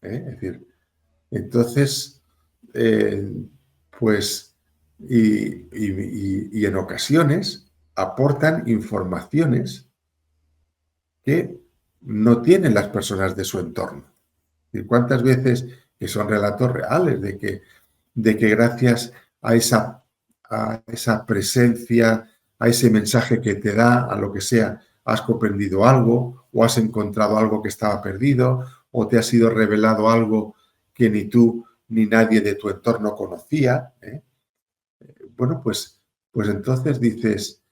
Es decir, entonces, pues, y en ocasiones, aportan informaciones que no tienen las personas de su entorno. ¿Y cuántas veces, que son relatos reales, de que gracias a esa presencia, a ese mensaje que te da, a lo que sea, has comprendido algo o has encontrado algo que estaba perdido o te ha sido revelado algo que ni tú ni nadie de tu entorno conocía? Bueno, pues entonces dices,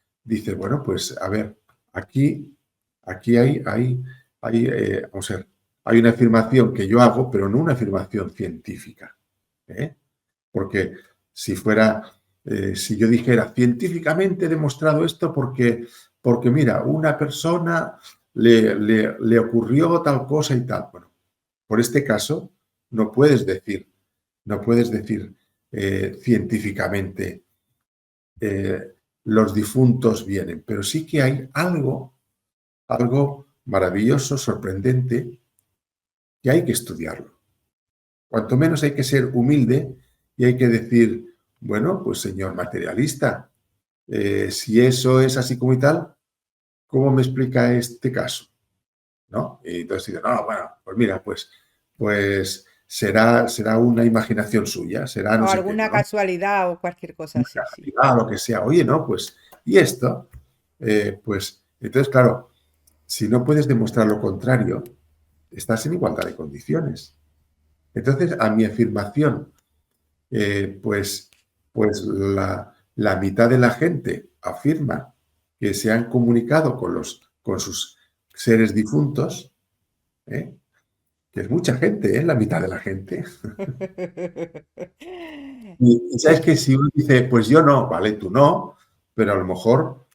bueno, pues a ver, aquí vamos a ver, hay una afirmación que yo hago, pero no una afirmación científica. ¿eh? Porque si yo dijera, científicamente he demostrado esto porque mira, una persona le ocurrió tal cosa y tal. Bueno, por este caso, no puedes decir, científicamente los difuntos vienen, pero sí que hay algo maravilloso, sorprendente, que hay que estudiarlo. Cuanto menos hay que ser humilde y hay que decir, bueno, pues señor materialista, si eso es así como y tal, ¿cómo me explica este caso? ¿No? Y entonces dice, no, bueno, pues mira, pues será una imaginación suya, será O no sé qué, alguna ¿no? casualidad o cualquier cosa Una así, sí. casualidad, lo que sea. Oye, no, pues, ¿y esto? Pues, entonces, claro, si no puedes demostrar lo contrario, estás en igualdad de condiciones. Entonces, a mi afirmación, pues la mitad de la gente afirma que se han comunicado con sus seres difuntos, ¿eh? Que es mucha gente, ¿eh? La mitad de la gente. Y sabes que si uno dice, pues yo no, vale, tú no, pero a lo mejor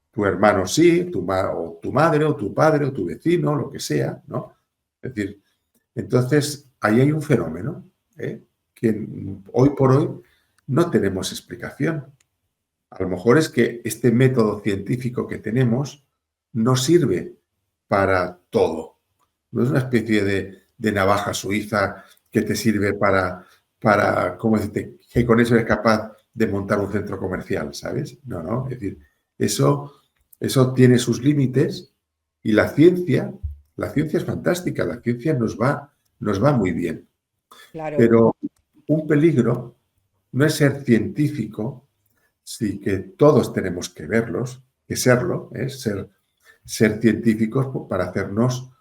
tu hermano sí, o tu madre, o tu padre, o tu vecino, lo que sea, ¿no? Es decir, entonces ahí hay un fenómeno, que hoy por hoy no tenemos explicación. A lo mejor es que este método científico que tenemos no sirve para todo. No es una especie de navaja suiza que te sirve ¿cómo decirte? Que con eso eres capaz de montar un centro comercial, ¿sabes? No, no. Es decir, eso tiene sus límites y la ciencia es fantástica, la ciencia nos va muy bien. Claro, Pero un peligro no es ser científico, sí que todos tenemos que verlos, que serlo, ser científicos para hacernos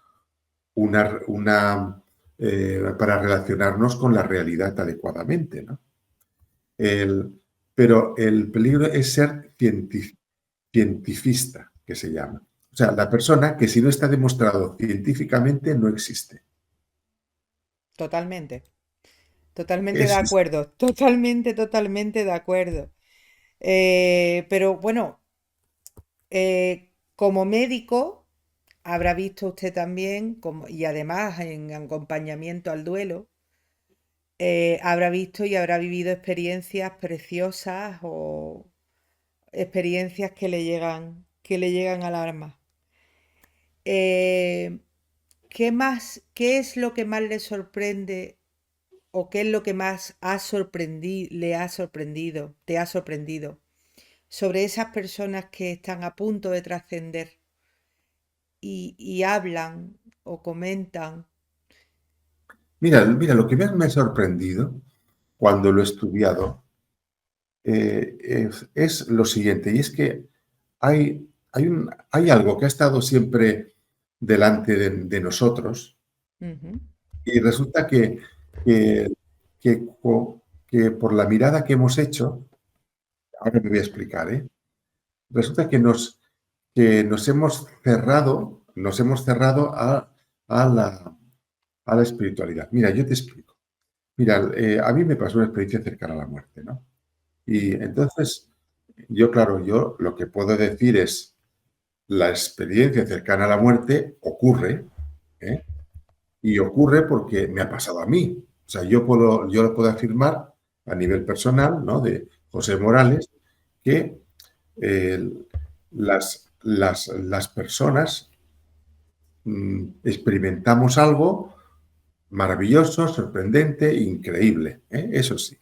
para relacionarnos con la realidad adecuadamente, ¿no? Pero el peligro es ser cientifista, que se llama. O sea, la persona que si no está demostrado científicamente no existe. totalmente. Totalmente de Es, acuerdo. Totalmente, totalmente de acuerdo. Pero bueno, como médico, habrá visto usted también, y además en acompañamiento al duelo, habrá visto y habrá vivido experiencias preciosas o experiencias que le llegan al alma. Eh, ¿Qué más, qué es lo que más le sorprende o qué es lo que más le ha sorprendido, te ha sorprendido sobre esas personas que están a punto de trascender y hablan o comentan? mira, lo que más me ha sorprendido cuando lo he estudiado es lo siguiente, y es que hay algo que ha estado siempre delante de nosotros Ujú. y resulta que, que por la mirada que hemos hecho, ahora me voy a explicar, resulta que nos hemos cerrado a la espiritualidad. Mira, yo te explico. Mira, a mí me pasó una experiencia cercana a la muerte, ¿no? Y Ujú. entonces, yo lo que puedo decir es, la experiencia cercana a la muerte ocurre, ¿eh? Y ocurre porque me ha pasado a mí. O sea, yo lo puedo afirmar a nivel personal, ¿no? De José Morales, que eh, las personas experimentamos algo maravilloso, sorprendente, increíble, ¿eh? Eso sí.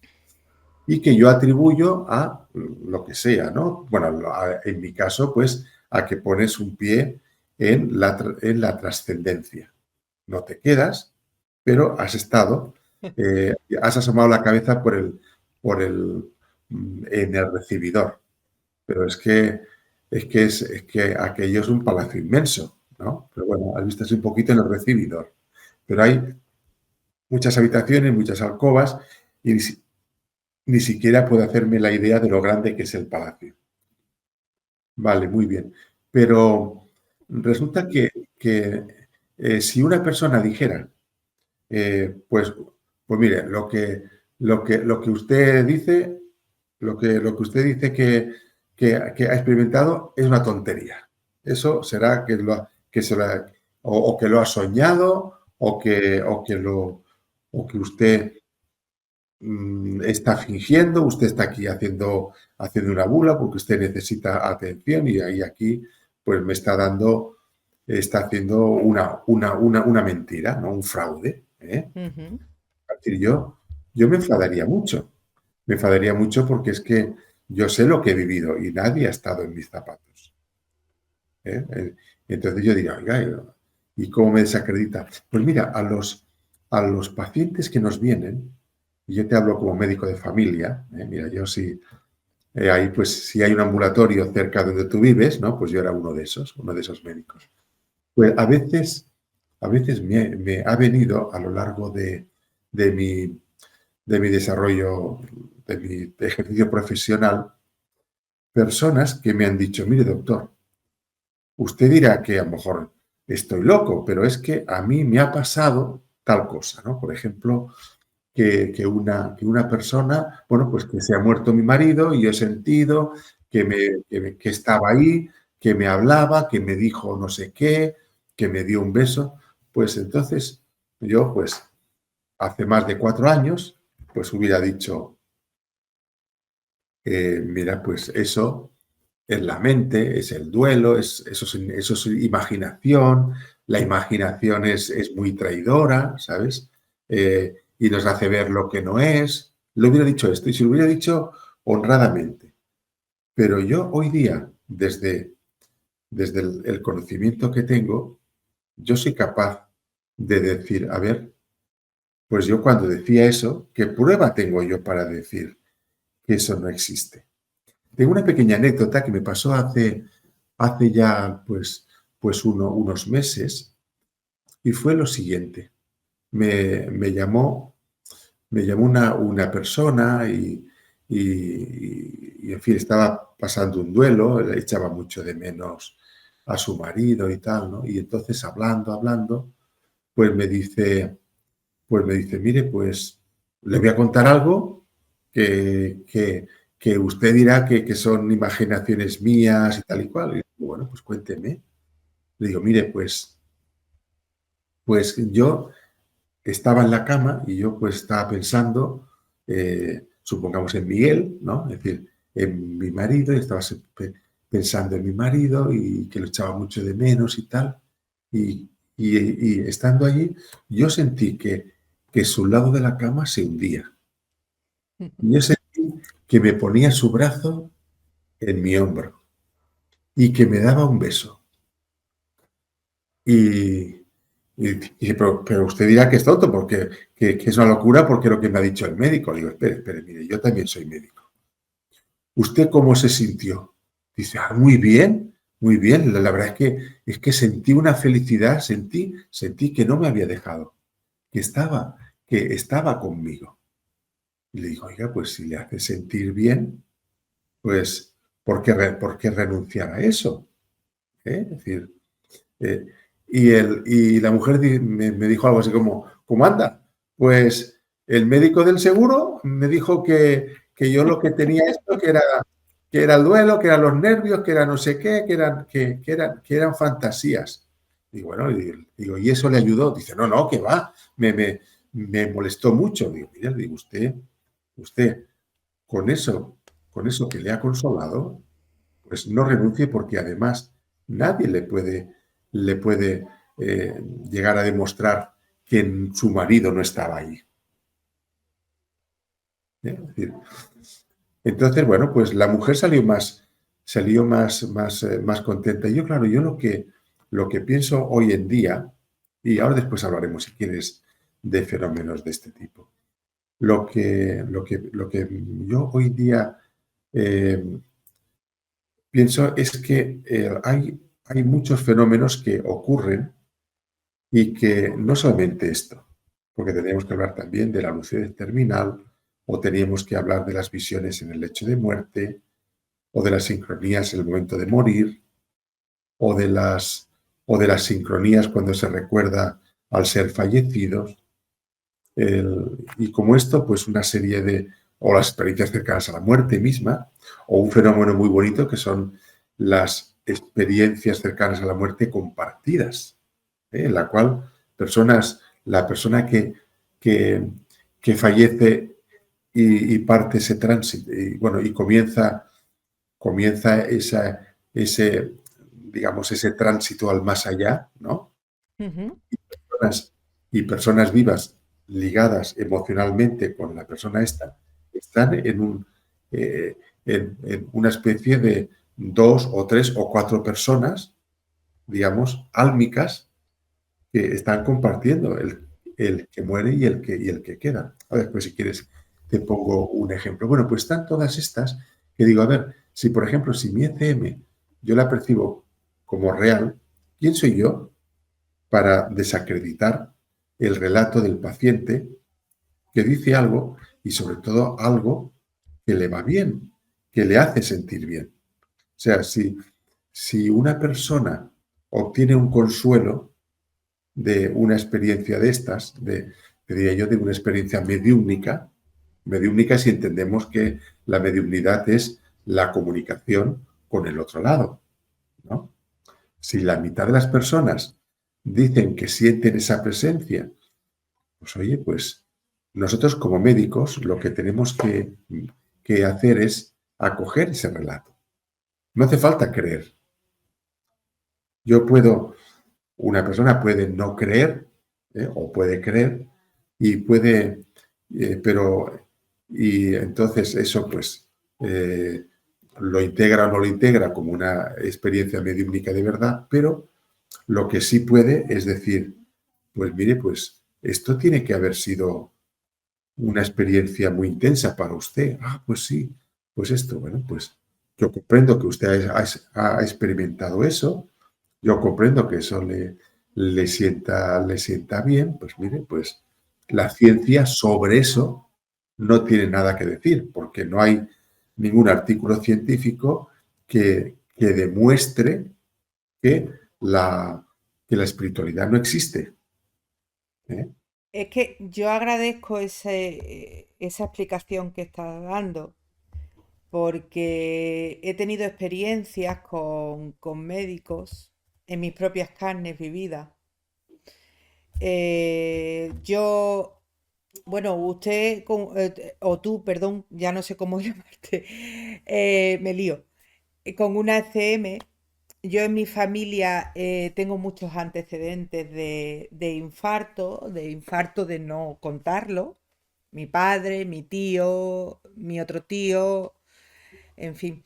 y que yo atribuyo a lo que sea, ¿no? Bueno, en mi caso, pues a que pones un pie en la trascendencia. No te quedas, pero has estado, has asomado la cabeza en el recibidor. Pero es que aquello es un palacio inmenso, ¿no? Pero bueno, has visto así un poquito en el recibidor. Pero hay muchas habitaciones, muchas alcobas, y ni siquiera puedo hacerme la idea de lo grande que es el palacio. Vale, muy bien. Pero resulta que si una persona dijera, pues, pues mire, lo que usted dice, lo que usted dice que ha experimentado es una tontería. Eso será que se lo o que lo ha soñado o que usted está fingiendo, usted está aquí haciendo una bula porque usted necesita atención y ahí aquí pues me está dando, está haciendo una mentira, ¿no? Un fraude, ¿eh? Ujú. Es decir, yo me enfadaría mucho porque es que yo sé lo que he vivido y nadie ha estado en mis zapatos, ¿eh? Entonces yo diría, oiga, ¿y cómo me desacredita? Pues mira, a los pacientes que nos vienen, y yo te hablo como médico de familia, mira, yo sí, ahí pues si hay un ambulatorio cerca de donde tú vives, ¿no? Pues yo era uno de esos médicos. Pues a veces me ha venido a lo largo de mi, de mi desarrollo, de mi ejercicio profesional, personas que me han dicho, mire doctor, usted dirá que a lo mejor estoy loco, pero es que a mí me ha pasado tal cosa, ¿no? Por ejemplo, que una persona, bueno, pues que se ha muerto mi marido y yo he sentido que estaba ahí, que me hablaba, que me dijo no sé qué, que me dio un beso. Pues entonces yo, pues hace más de 4 años, pues hubiera dicho, mira, pues eso es la mente, es el duelo, eso es imaginación, la imaginación es muy traidora, ¿sabes? Y nos hace ver lo que no es. Le hubiera dicho esto y se lo hubiera dicho honradamente. Pero yo hoy día, desde el conocimiento que tengo, yo soy capaz de decir, a ver, pues yo cuando decía eso, ¿qué prueba tengo yo para decir que eso no existe? Tengo una pequeña anécdota que me pasó hace ya unos meses y fue lo siguiente. Me llamó, me llamó una persona en fin, estaba pasando un duelo, le echaba mucho de menos a su marido y tal, ¿no? Y entonces hablando, pues me dice, mire, pues le voy a contar algo que, que, que usted dirá que son imaginaciones mías y tal y cual. Y digo, bueno, pues cuénteme. Le digo, mire, pues yo estaba en la cama y yo pues estaba pensando, supongamos en Miguel, ¿no? Es decir, en mi marido, y estaba pensando en mi marido y que lo echaba mucho de menos y tal. Y, y estando allí, yo sentí que su lado de la cama se hundía. Y yo sentí que me ponía su brazo en mi hombro y que me daba un beso. Y, dije, pero usted dirá que es tonto, porque que es una locura porque lo que me ha dicho el médico. Le digo, espere, mire, yo también soy médico. ¿Usted cómo se sintió? Dice, muy bien, muy bien. La verdad es que sentí una felicidad, sentí que no me había dejado, que estaba conmigo. Y le digo, oiga, pues si le hace sentir bien, pues, por qué renunciar a eso? Es decir, Eh, y la mujer me dijo algo así como, ¿cómo anda? Pues el médico del seguro me dijo que yo lo que tenía esto, que era el duelo, que eran los nervios, que era no sé qué, que eran fantasías. Y bueno, digo, ¿y eso le ayudó? Dice, no, no, que va, me molestó mucho. Digo, mira, digo, usted, con eso, con eso que le ha consolado, pues no renuncie porque además nadie le puede llegar a demostrar que su marido no estaba ahí. Es decir, entonces, bueno, pues la mujer salió más contenta. Y yo, claro, yo lo que pienso hoy en día, y ahora después hablaremos, si quieres, de fenómenos de este tipo. Lo que yo hoy en día eh, pienso es que hay muchos fenómenos que ocurren y que no solamente esto, porque tendríamos que hablar también de la lucidez terminal o teníamos que hablar de las visiones en el lecho de muerte o de las sincronías en el momento de morir o de las sincronías cuando se recuerda al ser fallecidos. Y como esto, pues una serie o las experiencias cercanas a la muerte misma, o un fenómeno muy bonito que son las experiencias cercanas a la muerte compartidas, en la cual la persona que, que fallece y parte ese tránsito, y bueno, y comienza digamos, ese tránsito al más allá, ¿no? Ujú, Personas, y personas vivas ligadas emocionalmente con la persona esta, están en una especie de dos o tres o cuatro personas, digamos, álmicas, que están compartiendo el que muere y el que queda. A ver, pues si quieres, te pongo un ejemplo. Bueno, pues están todas estas que digo, a ver, si por ejemplo, si mi ECM yo la percibo como real, ¿quién soy yo para desacreditar el relato del paciente que dice algo y sobre todo algo que le va bien, que le hace sentir bien? O sea, si una persona obtiene un consuelo de una experiencia de estas, te diría yo, de una experiencia mediúnica si entendemos que la mediumnidad es la comunicación con el otro lado, ¿no? Si la mitad de las personas dicen que sienten esa presencia, pues oye, pues nosotros como médicos lo que tenemos que hacer es acoger ese relato. No hace falta creer. Una persona puede no creer, o puede creer, y y entonces eso pues eh, lo integra o no lo integra como una experiencia mediúnica de verdad, pero lo que sí puede es decir, pues mire, pues esto tiene que haber sido una experiencia muy intensa para usted. Ah, pues sí, pues esto, bueno, pues yo comprendo que usted ha experimentado eso, yo comprendo que eso le sienta bien, pues mire, pues la ciencia sobre eso no tiene nada que decir, porque no hay ningún artículo científico que demuestre que la, que la espiritualidad no existe. ¿Eh? es que yo agradezco esa explicación que estás dando, porque he tenido experiencias con médicos en mis propias carnes vividas. Yo, bueno, o tú, perdón, ya no sé cómo llamarte, me lío. Con una ECM, yo en mi familia tengo muchos antecedentes de infarto de no contarlo. Mi padre, mi tío, mi otro tío, en fin.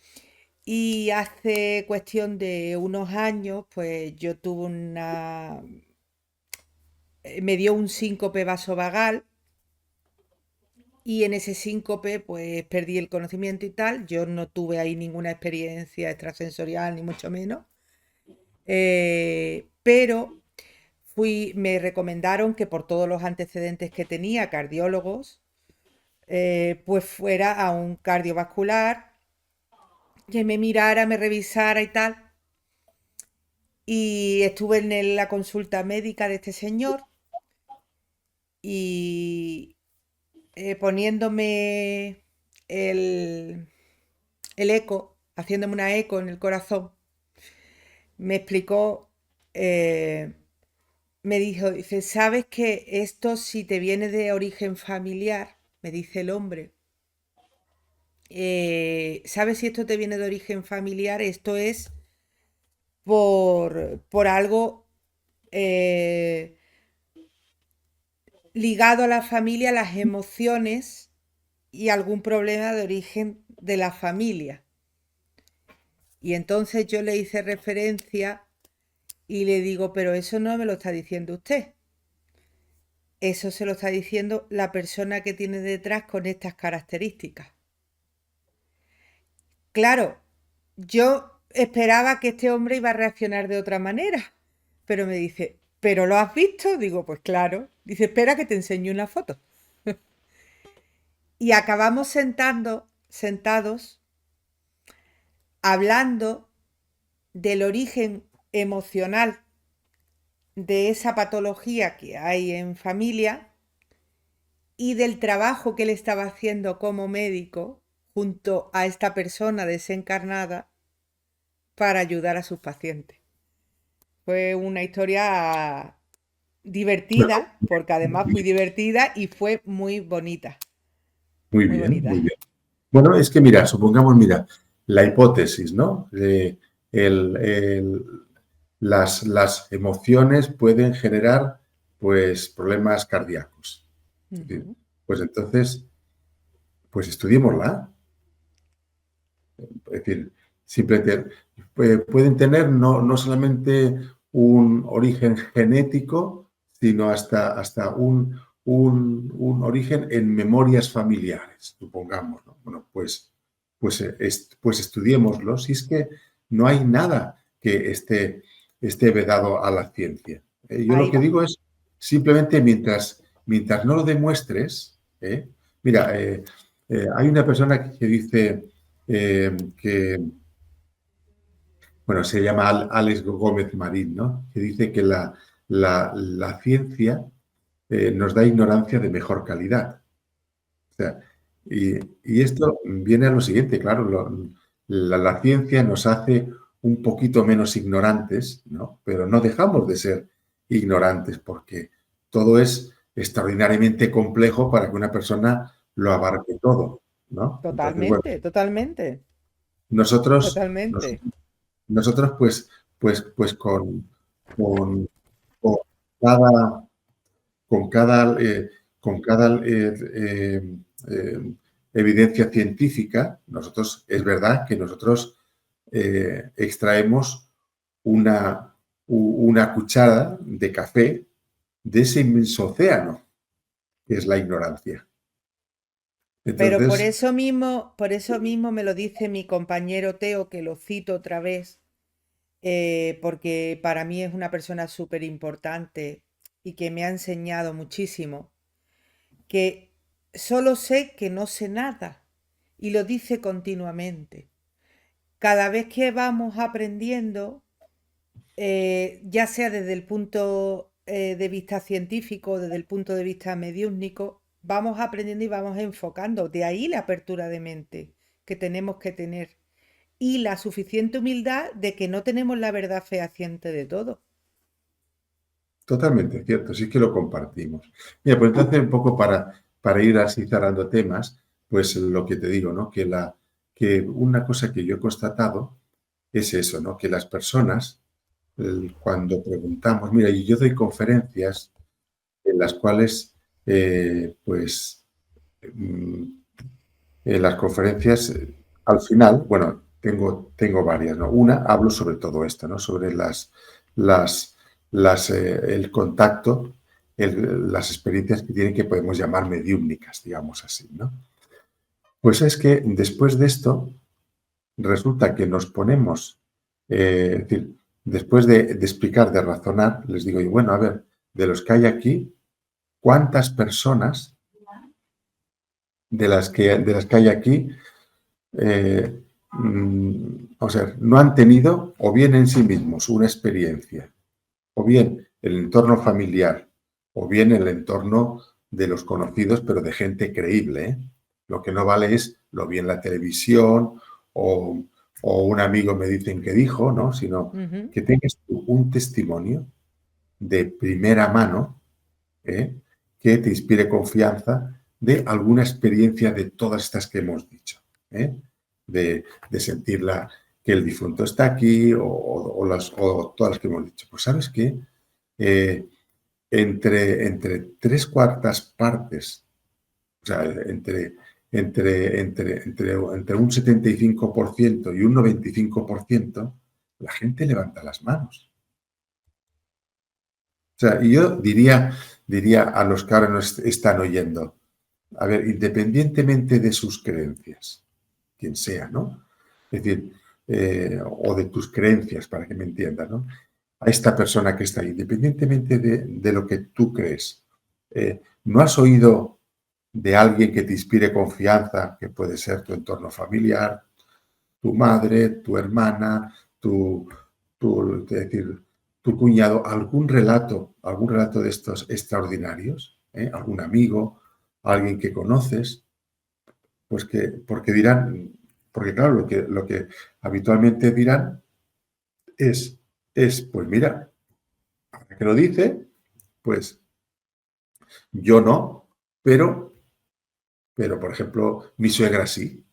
Y hace cuestión de unos años, pues yo tuve me dio un síncope vasovagal y en ese síncope pues perdí el conocimiento y tal. Yo no tuve ahí ninguna experiencia extrasensorial ni mucho menos. Pero me recomendaron que por todos los antecedentes que tenía, cardiólogos, pues fuera a un cardiovascular, que me mirara, me revisara y tal. Y estuve en la consulta médica de este señor y poniéndome el, el eco, haciéndome una eco en el corazón, me explicó, eh, me dijo, dice, ¿sabes que esto si te viene de origen familiar? Me dice el hombre. ¿Sabes si esto te viene de origen familiar? Esto es por algo eh, ligado a la familia, las emociones. y algún problema de origen de la familia. Y entonces yo le hice referencia y le digo, pero eso no me lo está diciendo usted. Eso se lo está diciendo la persona que tiene detrás con estas características. Claro, yo esperaba que este hombre iba a reaccionar de otra manera, pero me dice, ¿pero lo has visto? Digo, pues claro. Dice, espera que te enseñe una foto. Y acabamos sentados, hablando del origen emocional de esa patología que hay en familia y del trabajo que él estaba haciendo como médico junto a esta persona desencarnada para ayudar a sus pacientes. Fue una historia Bueno, divertida, porque además fui divertida y fue muy bonita, muy muy bien, muy bonita. bien. Bueno, es que mira, supongamos, mira, la hipótesis, ¿no? El, el- las emociones pueden generar, pues, problemas cardíacos. Es decir, Ujú. pues entonces, pues estudiémosla. Es decir, simplemente pueden tener no solamente un origen genético, sino hasta un origen en memorias familiares, supongamos, ¿no? Bueno, pues estudiémoslo. Si es que no hay nada que esté vedado a la ciencia. Yo lo Ahí que va. digo es simplemente mientras no lo demuestres, mira, hay una persona que dice que, bueno, se llama Alex Gómez Marín, ¿no? Que dice que la ciencia nos da ignorancia de mejor calidad. O sea, y esto viene a lo siguiente, claro, la ciencia nos hace un poquito menos ignorantes, ¿no? Pero no dejamos de ser ignorantes porque todo es extraordinariamente complejo para que una persona lo abarque todo, ¿no? Entonces, bueno, Totalmente, totalmente, nosotros, totalmente. nosotros pues con, con cada, con cada, con cada evidencia científica, nosotros, es verdad que nosotros extraemos una cuchara de café de ese inmenso océano, que es la ignorancia. Pero Entonces, por eso mismo me lo dice mi compañero Teo, que lo cito otra vez, porque para mí es una persona súper importante y que me ha enseñado muchísimo, que solo sé que no sé nada y lo dice continuamente. Cada vez que vamos aprendiendo, ya sea desde el punto de vista científico, desde el punto de vista mediúmnico, vamos aprendiendo y vamos enfocando. De ahí la apertura de mente que tenemos que tener y la suficiente humildad de que no tenemos la verdad fehaciente de todo. totalmente cierto, sí que lo compartimos. Mira, pues entonces un poco para ir así cerrando temas, pues lo que te digo, ¿no? Que una cosa que yo he constatado es eso, ¿no? Que las personas, cuando preguntamos, mira, y yo doy conferencias en las cuales, pues, mm, en las conferencias, al final, bueno, tengo varias, ¿no? Una, hablo sobre todo esto, ¿no? Sobre las, el contacto, las experiencias que tienen que podemos llamar mediúmnicas, digamos así, ¿no? Pues es que después de esto, resulta que nos ponemos, es decir, después de explicar, de razonar, les digo, y bueno, a ver, de los que hay aquí, ¿cuántas personas de las que hay aquí o sea, no han tenido o bien en sí mismos una experiencia, o bien el entorno familiar, o bien el entorno de los conocidos, pero de gente creíble? ¿Eh? Lo que no vale es lo vi en la televisión o un amigo me dicen que dijo, ¿no? Sino Ujú. que tengas tú un testimonio de primera mano, ¿eh? Que te inspire confianza de alguna experiencia de todas estas que hemos dicho, ¿eh? De sentirla que el difunto está aquí o todas las que hemos dicho. Pues sabes qué, eh, entre tres cuartas partes, o sea, entre un 75% y un 95%, la gente levanta las manos. O sea, y yo diría a los que ahora nos están oyendo, a ver, independientemente de sus creencias, quien sea, ¿no? Es decir, o de tus creencias, para que me entiendan, ¿no? A esta persona que está ahí, independientemente de lo que tú crees, ¿no has oído de alguien que te inspire confianza, que puede ser tu entorno familiar, tu madre, tu hermana, es decir, tu cuñado, algún relato de estos extraordinarios, algún amigo, alguien que conoces, pues porque dirán, porque claro, lo que habitualmente dirán es, pues mira, ahora que lo dice, pues yo no, pero por ejemplo, mi suegra sí.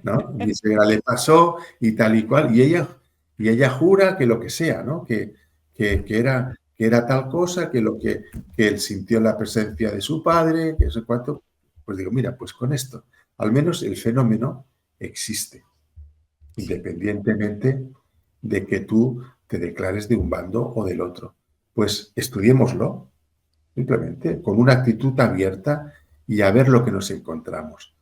¿No? Mi suegra le pasó y tal y cual, y ella jura que lo que sea, ¿no? Que era tal cosa, que él sintió la presencia de su padre, que no sé cuánto. Pues digo, mira, pues con esto, al menos el fenómeno existe, Sí, independientemente de que tú te declares de un bando o del otro. Pues estudiémoslo, simplemente, con una actitud abierta y a ver lo que nos encontramos.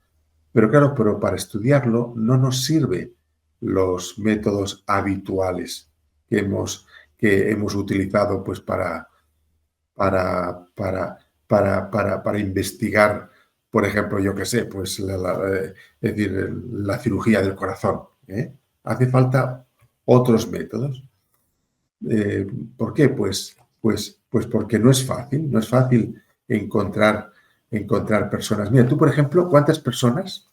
Pero claro, para estudiarlo no nos sirven los métodos habituales que hemos utilizado pues, para investigar, por ejemplo, yo qué sé, pues es decir, la cirugía del corazón. ¿Eh? Hace falta otros métodos. Eh, ¿Por qué? Pues porque no es fácil encontrar personas. Mira, tú, por ejemplo, ¿cuántas personas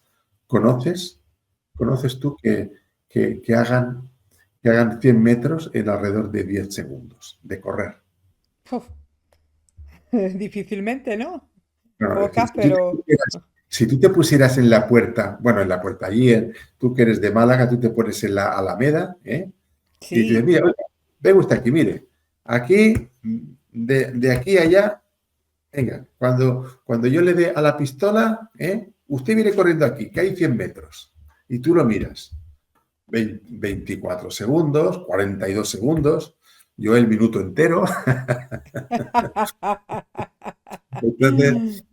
conoces, conoces tú que hagan 100 metros en alrededor de 10 segundos de correr? uf, difícilmente, ¿no? No, es decir, Pocas, pero si tú te pusieras en la puerta, bueno, en la puerta, allí, tú que eres de Málaga, tú te pones en la Alameda, y dices, sí. mira, oiga, venga usted aquí, mire, aquí, de aquí a allá, venga, cuando yo le dé a la pistola, usted viene corriendo aquí, que hay 100 metros, y tú lo miras. 24 segundos, 42 segundos, yo el minuto entero. Entonces,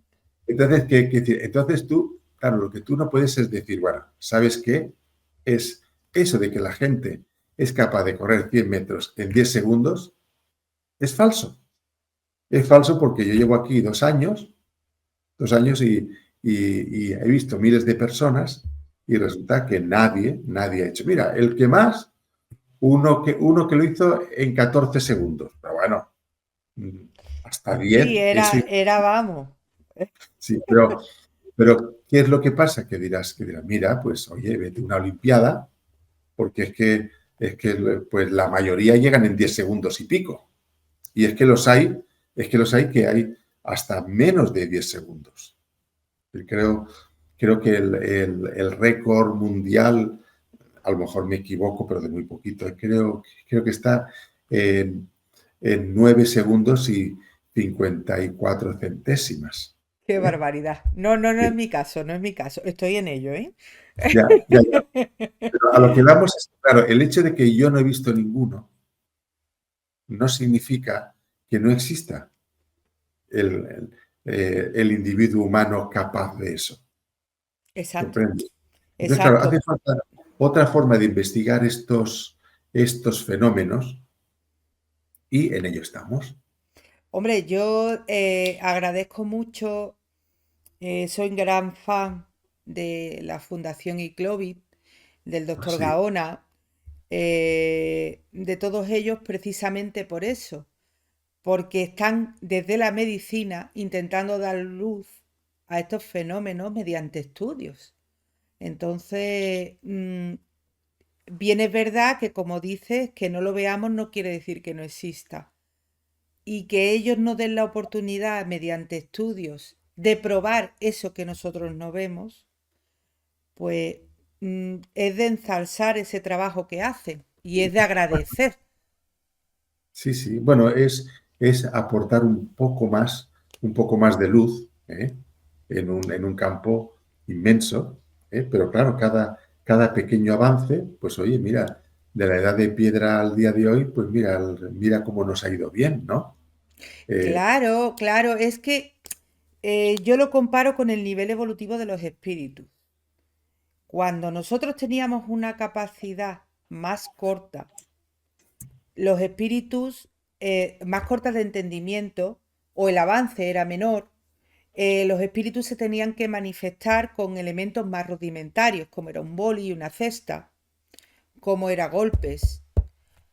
entonces tú, claro, lo que tú no puedes es decir, bueno, ¿sabes qué? Es eso de que la gente es capaz de correr 100 metros en 10 segundos, es falso. Es falso porque yo llevo aquí 2 años y he visto miles de personas y resulta que nadie ha hecho. Mira, el que más, uno que lo hizo en 14 segundos. Pero bueno, mm, hasta Sí, 10 eso era, vamos. sí, pero ¿qué es lo que pasa? Que dirás, mira, pues oye, vete a una olimpiada, porque es que pues la mayoría llegan en 10 segundos y pico. Y es que los hay que hay hasta menos de 10 segundos. Y creo que el récord mundial, a lo mejor me equivoco, pero de muy poquito, creo que está en 9 segundos y 54 centésimas. Qué ¿Eh? barbaridad. No, no, no es mi caso, no es mi caso. Estoy en ello, ¿eh? Ya, ya, ya. Pero a lo que vamos es, claro, el hecho de que yo no he visto ninguno no significa que no exista el individuo humano capaz de eso. Exacto, ¿Comprende? Entonces, claro, hace exacto. falta otra forma de investigar estos fenómenos y en ello estamos. Hombre, yo agradezco mucho, soy un gran fan de la Fundación Iclovid, del doctor Así, Gaona, de todos ellos precisamente por eso, porque están desde la medicina intentando dar luz a estos fenómenos mediante estudios. Entonces, bien es verdad que como dices, que no lo veamos no quiere decir que no exista. Y que ellos nos den la oportunidad mediante estudios de probar eso que nosotros no vemos, pues es de ensalzar ese trabajo que hacen y es de agradecer. sí, sí. Bueno, es aportar un poco más de luz, ¿eh? en un campo inmenso, ¿eh? Pero claro, cada pequeño avance, pues oye, mira, de la edad de piedra al día de hoy, pues mira, mira cómo nos ha ido bien, ¿no? Eh, Claro, claro, es que yo lo comparo con el nivel evolutivo de los espíritus. Cuando nosotros teníamos una capacidad más corta, los espíritus más cortas de entendimiento, o el avance era menor, los espíritus se tenían que manifestar con elementos más rudimentarios, como era un boli y una cesta, como era golpes,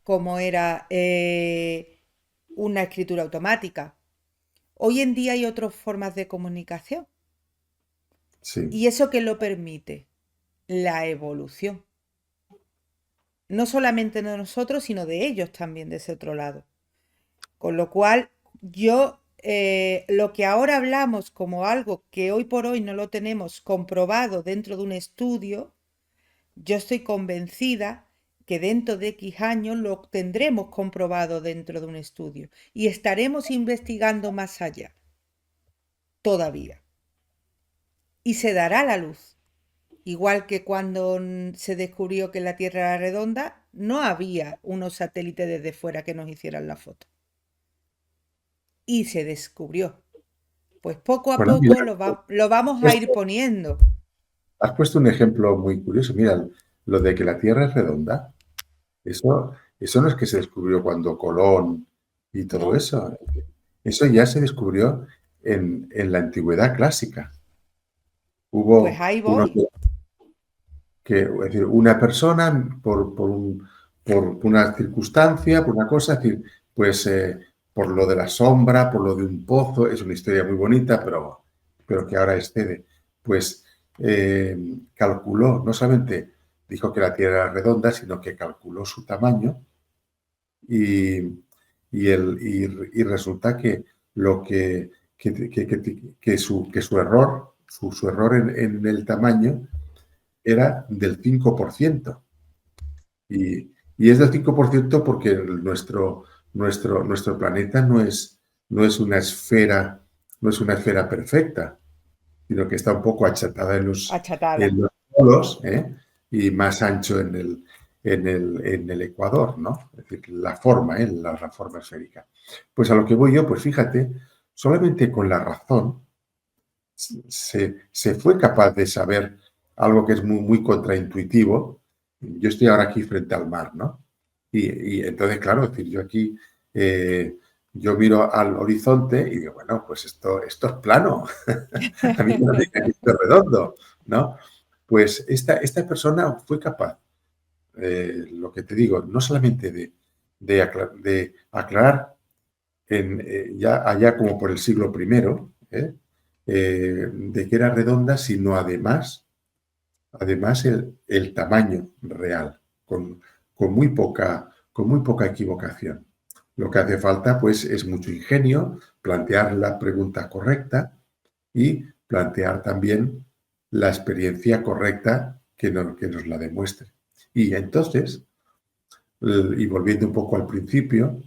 como era una escritura automática. Hoy en día hay otras formas de comunicación. sí. ¿Y eso qué lo permite? La evolución. No solamente de nosotros, sino de ellos también, de ese otro lado. Con lo cual, yo lo que ahora hablamos como algo que hoy por hoy no lo tenemos comprobado dentro de un estudio, yo estoy convencida que dentro de X años lo tendremos comprobado dentro de un estudio y estaremos investigando más allá todavía. Y se dará la luz. Igual que cuando se descubrió que la Tierra era redonda, no había unos satélites desde fuera que nos hicieran la foto. Y se descubrió. Pues poco a Bueno, mira, poco lo vamos a ir poniendo. has puesto un ejemplo muy curioso. Mira, lo de que la Tierra es redonda, eso no es que se descubrió cuando Colón y todo ¿No? eso. Eso ya se descubrió en la antigüedad clásica. Pues Hubo ahí unos voy. que, es decir, una persona por una circunstancia, por una cosa, es decir, pues por lo de la sombra, por lo de un pozo, es una historia muy bonita, pero que ahora excede, pues calculó, no solamente dijo que la Tierra era redonda, sino que calculó su tamaño y, y resulta que lo que su error, su error en el tamaño era del 5%. Y es del 5% porque nuestro planeta no es una esfera, no es una esfera perfecta, sino que está un poco achatada Achatada. en los polos, ¿eh? Y más ancho en el ecuador, ¿no? Es decir, la forma, ¿eh? La forma esférica. Pues a lo que voy yo, pues fíjate, solamente con la razón se fue capaz de saber algo que es muy, muy contraintuitivo. Yo estoy ahora aquí frente al mar, ¿no? Y entonces, claro, es decir, yo aquí, yo miro al horizonte y digo, bueno, pues esto es plano. A mí no me digan que esto es redondo, ¿no? Pues esta persona fue capaz, lo que te digo, no solamente de aclarar ya allá como por el siglo primero, de que era redonda, sino además el tamaño real, con muy poca equivocación. Lo que hace falta, pues, es mucho ingenio, plantear la pregunta correcta y plantear también la experiencia correcta que nos la demuestre. Y entonces, y volviendo un poco al principio,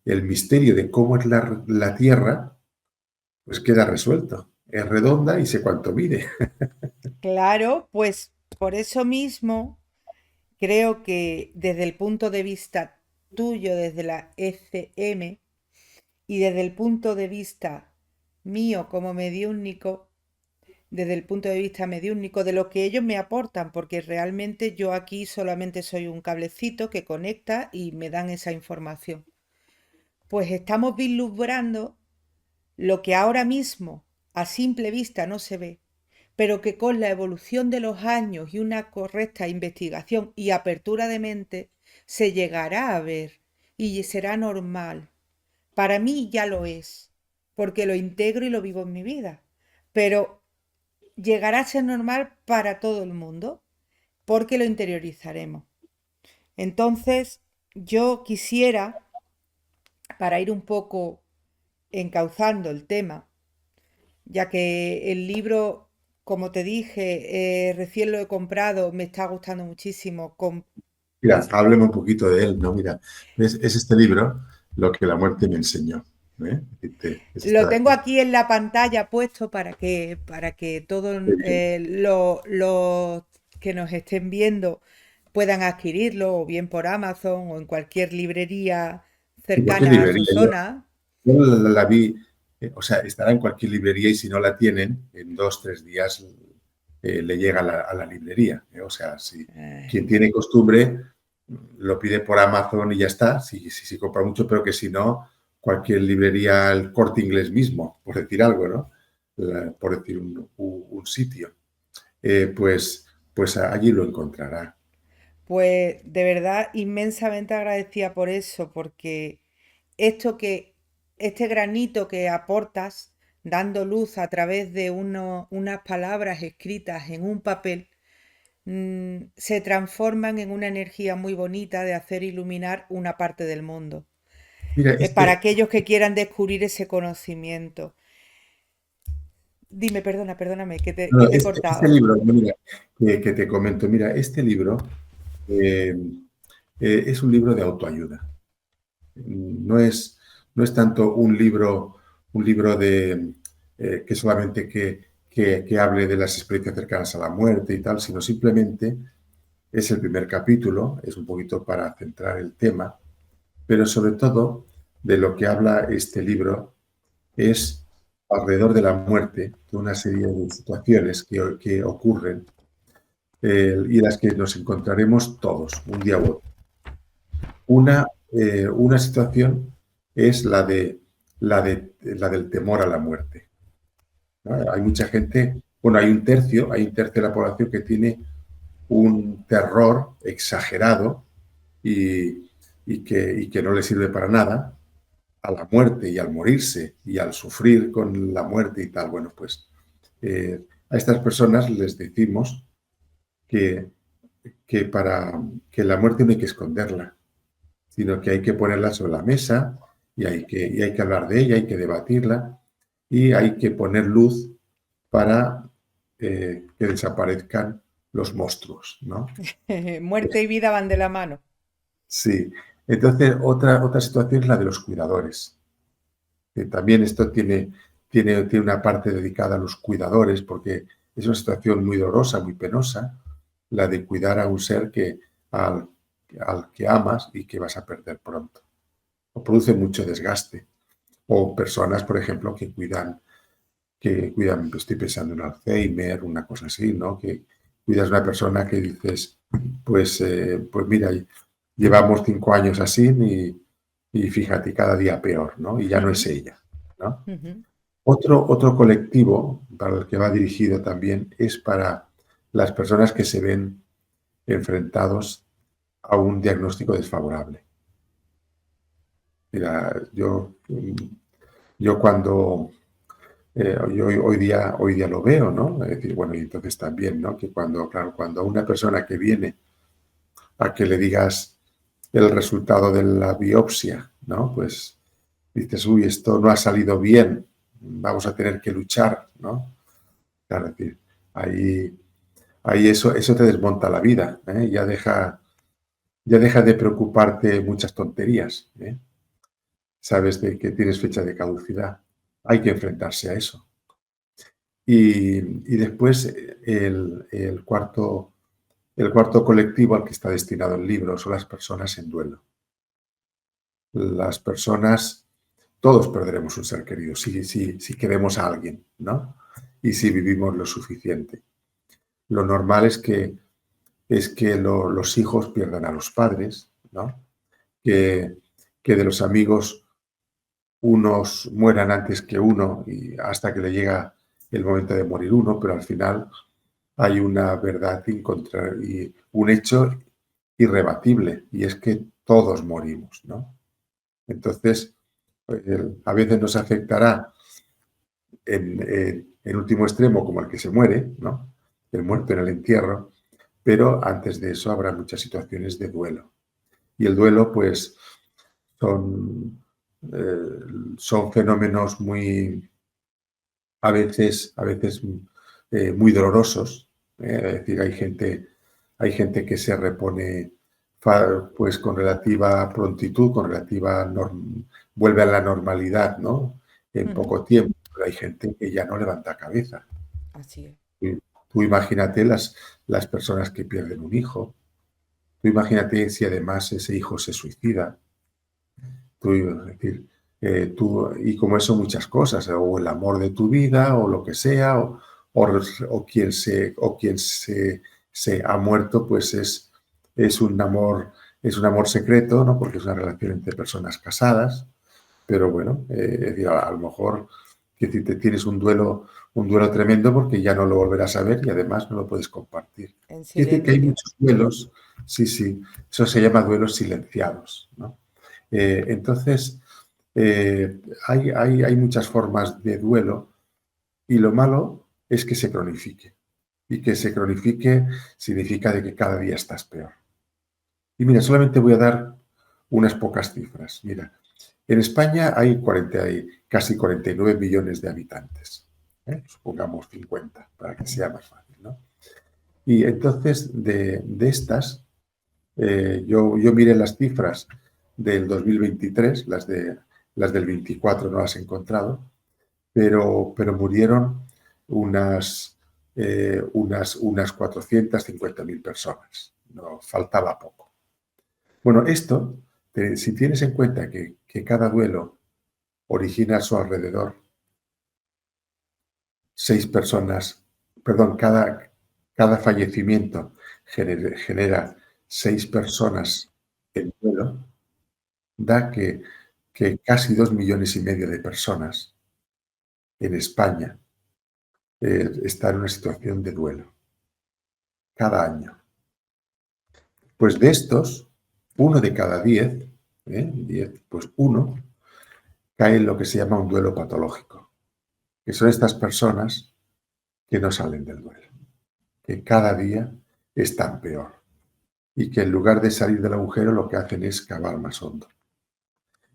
el misterio de cómo es la Tierra, pues queda resuelto. Es redonda y sé cuánto mide. Claro, pues por eso mismo creo que desde el punto de vista tuyo, desde la ECM, y desde el punto de vista mío como mediúnico, desde el punto de vista mediúnico, de lo que ellos me aportan, porque realmente yo aquí solamente soy un cablecito que conecta y me dan esa información. Pues estamos vislumbrando lo que ahora mismo a simple vista no se ve, pero que con la evolución de los años y una correcta investigación y apertura de mente se llegará a ver y será normal. Para mí ya lo es, porque lo integro y lo vivo en mi vida, pero llegará a ser normal para todo el mundo, porque lo interiorizaremos. Entonces, yo quisiera, para ir un poco encauzando el tema, ya que el libro, como te dije, recién lo he comprado, me está gustando muchísimo. Mira, hábleme un poquito de él, ¿no? Mira, es este libro, Lo que la muerte me enseñó. Es Lo estar tengo aquí. aquí en la pantalla puesto para que todos los que nos estén viendo puedan adquirirlo, o bien por Amazon o en cualquier librería En cualquier cercana a su librería. zona. Yo la vi, o sea, estará en cualquier librería y si no la tienen, en 2, 3 días le llega a la librería. O sea, si Eh, quien tiene costumbre lo pide por Amazon y ya está, si compra mucho, pero que si no, cualquier librería, el Corte Inglés mismo, por decir algo, ¿no? Por decir un sitio, pues allí lo encontrará. Pues de verdad inmensamente agradecida por eso, porque esto que, este granito que aportas, dando luz a través de unas palabras escritas en un papel, se transforman en una energía muy bonita de hacer iluminar una parte del mundo. Mira, Para aquellos que quieran descubrir ese conocimiento. Dime, perdóname, que no, te he este cortado. libro, mira, que te comento, mira, este libro eh, es un libro de autoayuda. No es, no es tanto un libro de, que solamente que hable de las experiencias cercanas a la muerte y tal, sino simplemente es el primer capítulo, es un poquito para centrar el tema, pero sobre todo de lo que habla este libro es alrededor de la muerte, de una serie de situaciones que ocurren y las que nos encontraremos todos, un día u otro. Una situación es la del temor a la muerte, ¿no? Hay mucha gente, bueno, hay un tercio de la población que tiene un terror exagerado y, y que no le sirve para nada a la muerte y al morirse y al sufrir con la muerte y tal. Bueno, pues a estas personas les decimos que, para que la muerte no hay que esconderla, sino que hay que ponerla sobre la mesa y hay que hablar de ella, hay que debatirla y hay que poner luz para que desaparezcan los monstruos, ¿no? Muerte y vida van de la mano. Sí. Entonces, otra situación es la de los cuidadores. Que también esto tiene una parte dedicada a los cuidadores, porque es una situación muy dolorosa, muy penosa, la de cuidar a un ser al, al que amas y que vas a perder pronto. O produce mucho desgaste. O personas, por ejemplo, que cuidan, estoy pensando en Alzheimer, una cosa así, ¿no? Que cuidas a una persona que dices, pues mira, llevamos 5 años así y fíjate, cada día peor, ¿no? Y ya no es Ujú, ella, ¿no? ujú. Otro colectivo para el que va dirigido también es para las personas que se ven enfrentados a un diagnóstico desfavorable. Mira, yo cuando yo hoy día lo veo, ¿no? Es decir, bueno, y entonces también, ¿no? Que cuando, claro, cuando una persona que viene a que le digas el resultado de la biopsia, ¿no? Pues dices, uy, esto no ha salido bien, vamos a tener que luchar, ¿no? Claro, es decir, ahí, ahí eso te desmonta la vida, ¿eh? Ya deja de preocuparte muchas tonterías, ¿eh? Sabes de que tienes fecha de caducidad. Hay que enfrentarse a eso. Y después el cuarto colectivo al que está destinado el libro son las personas en duelo. Las personas, todos perderemos un ser querido si queremos a alguien, ¿no? Y si vivimos lo suficiente. Lo normal es que los hijos pierdan a los padres, ¿no? Que, que de los amigos unos mueran antes que uno y hasta que le llega el momento de morir uno, pero al final hay una verdad y un hecho irrebatible, y es que todos morimos, ¿no? Entonces, a veces nos afectará en último extremo como el que se muere, ¿no? El muerto en el entierro, pero antes de eso habrá muchas situaciones de duelo. Y el duelo, pues, son, eh, son fenómenos a veces muy dolorosos. Es decir, hay gente que se repone pues con relativa prontitud, vuelve a la normalidad, ¿no? En Ujú. poco tiempo. Pero hay gente que ya no levanta cabeza. Así es. Tú imagínate las personas que pierden un hijo. Tú imagínate si además ese hijo se suicida. Es decir, y como eso muchas cosas, o el amor de tu vida, o lo que sea, o quien se ha muerto, pues es un amor, es un amor secreto, ¿no? Porque es una relación entre personas casadas, pero bueno, es decir, a lo mejor que si te tienes un duelo tremendo porque ya no lo volverás a ver y además no lo puedes compartir. En Quiere decir que hay silencio. muchos duelos, sí, sí, eso se llama duelos silenciados, ¿no? Entonces, hay muchas formas de duelo y lo malo es que se cronifique. Y que se cronifique significa de que cada día estás peor. Y mira, solamente voy a dar unas pocas cifras. Mira, en España hay casi 49 millones de habitantes. Supongamos 50, para que sea más fácil, ¿no? Y entonces, de estas, yo miré las cifras del 2023, las del 24 no las he encontrado, pero murieron unas 450.000 personas. No, faltaba poco. Bueno, esto, si tienes en cuenta que cada duelo origina a su alrededor 6 personas, perdón, cada fallecimiento genera 6 personas en duelo, da que casi 2,5 millones de personas en España están en una situación de duelo cada año. Pues de estos, uno de cada 10, 10, pues uno cae en lo que se llama un duelo patológico, que son estas personas que no salen del duelo, que cada día están peor y que en lugar de salir del agujero lo que hacen es cavar más hondo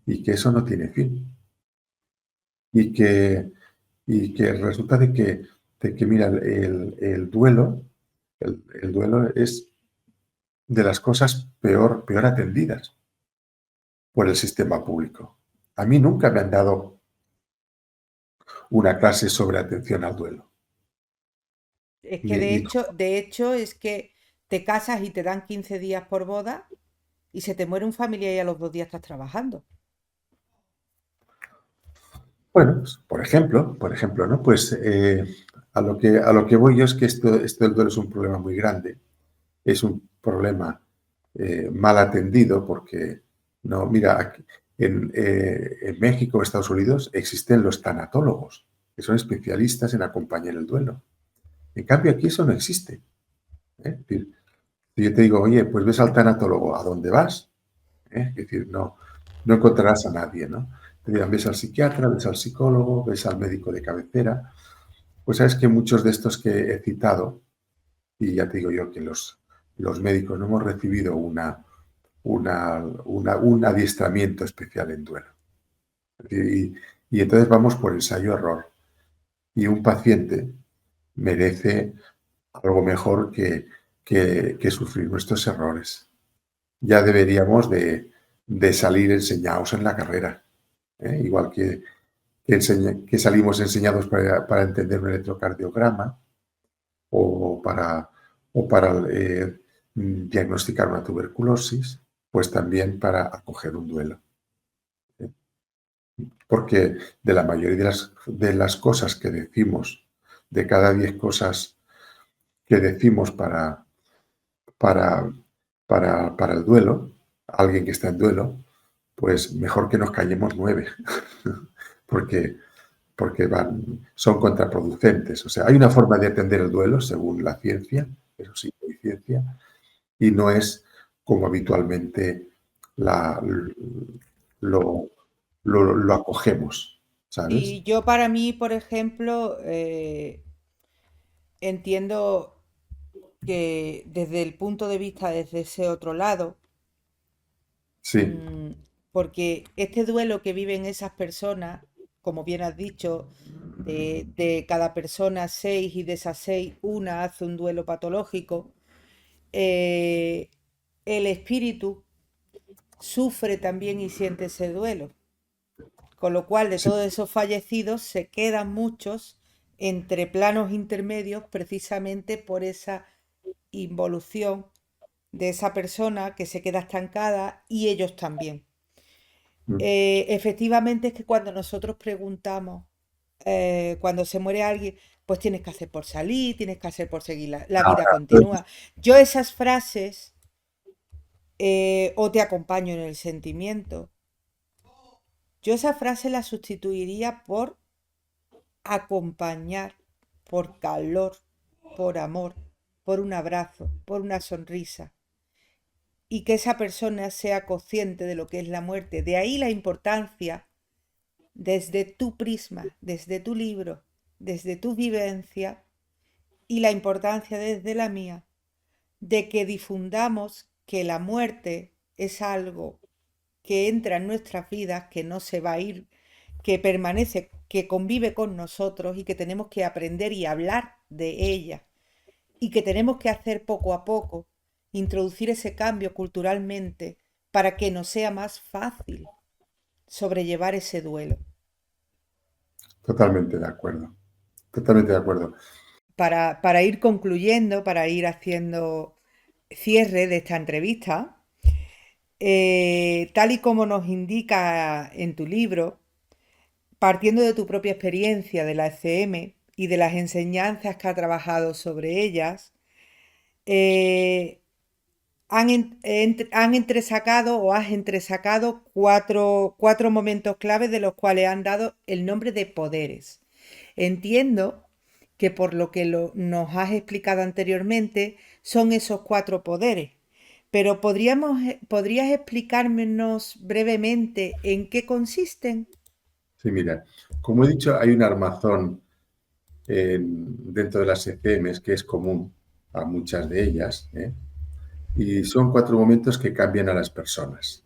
y que eso no tiene fin y que resulta de que mira, el duelo es de las cosas peor atendidas por el sistema público. A mí nunca me han dado una clase sobre atención al duelo. Es que Ni, de ni- hecho, de hecho es que te casas y te dan 15 días por boda y se te muere un familiar y a los 2 días estás trabajando. bueno, pues, por ejemplo, ¿no? Pues a lo que voy yo es que esto del duelo es un problema muy grande, es un problema mal atendido porque, no, mira, en México, Estados Unidos, existen los tanatólogos, que son especialistas en acompañar el duelo. En cambio, aquí eso no existe. Es decir, si yo te digo, oye, pues ves al tanatólogo, ¿a dónde vas? Es decir, no encontrarás a nadie, ¿no? Te dirán, ves al psiquiatra, ves al psicólogo, ves al médico de cabecera. Pues sabes que muchos de estos que he citado, y ya te digo yo que los médicos no hemos recibido un adiestramiento especial en duelo. Y entonces vamos por ensayo-error. Y un paciente merece algo mejor que sufrir nuestros errores. Ya deberíamos de salir enseñados en la carrera, igual que salimos enseñados para entender un electrocardiograma o para diagnosticar una tuberculosis, pues también para acoger un duelo. ¿Eh? Porque de la mayoría de las cosas que decimos, de cada 10 cosas que decimos para, para el duelo, alguien que está en duelo, pues mejor que nos callemos 9, porque, porque son contraproducentes. O sea, hay una forma de atender el duelo según la ciencia, eso sí, hay ciencia, y no es como habitualmente la, lo, lo acogemos, ¿sabes? Y yo para mí, por ejemplo, entiendo que desde el punto de vista desde ese otro lado, Sí, mm, porque este duelo que viven esas personas, como bien has dicho, de cada persona seis y de esas seis una hace un duelo patológico, eh, el espíritu sufre también y siente ese duelo. Con lo cual, de Sí, todos esos fallecidos se quedan muchos entre planos intermedios precisamente por esa involución de esa persona que se queda estancada y ellos también. mm, Efectivamente es que cuando nosotros preguntamos, cuando se muere alguien, pues tienes que hacer por salir, tienes que hacer por seguir, la vida ahora, pues, continúa. Yo esas frases, o te acompaño en el sentimiento, yo esa frase la sustituiría por acompañar, por calor, por amor, por un abrazo, por una sonrisa, y que esa persona sea consciente de lo que es la muerte. De ahí la importancia, desde tu prisma, desde tu libro, desde tu vivencia, y la importancia desde la mía, de que difundamos que la muerte es algo que entra en nuestras vidas, que no se va a ir, que permanece, que convive con nosotros y que tenemos que aprender y hablar de ella y que tenemos que hacer poco a poco, introducir ese cambio culturalmente para que nos sea más fácil sobrellevar ese duelo. totalmente de acuerdo, totalmente de acuerdo. Para ir concluyendo, para ir haciendo cierre de esta entrevista, tal y como nos indica en tu libro, partiendo de tu propia experiencia de la ECM y de las enseñanzas que ha trabajado sobre ellas, eh, han entresacado o has entresacado cuatro momentos claves de los cuales han dado el nombre de poderes. Entiendo que por lo que nos has explicado anteriormente son esos cuatro poderes, pero ¿podrías explicármenos brevemente en qué consisten? Sí, mira, como he dicho, hay un armazón dentro de las ECMs que es común a muchas de ellas, ¿eh? Y son cuatro momentos que cambian a las personas.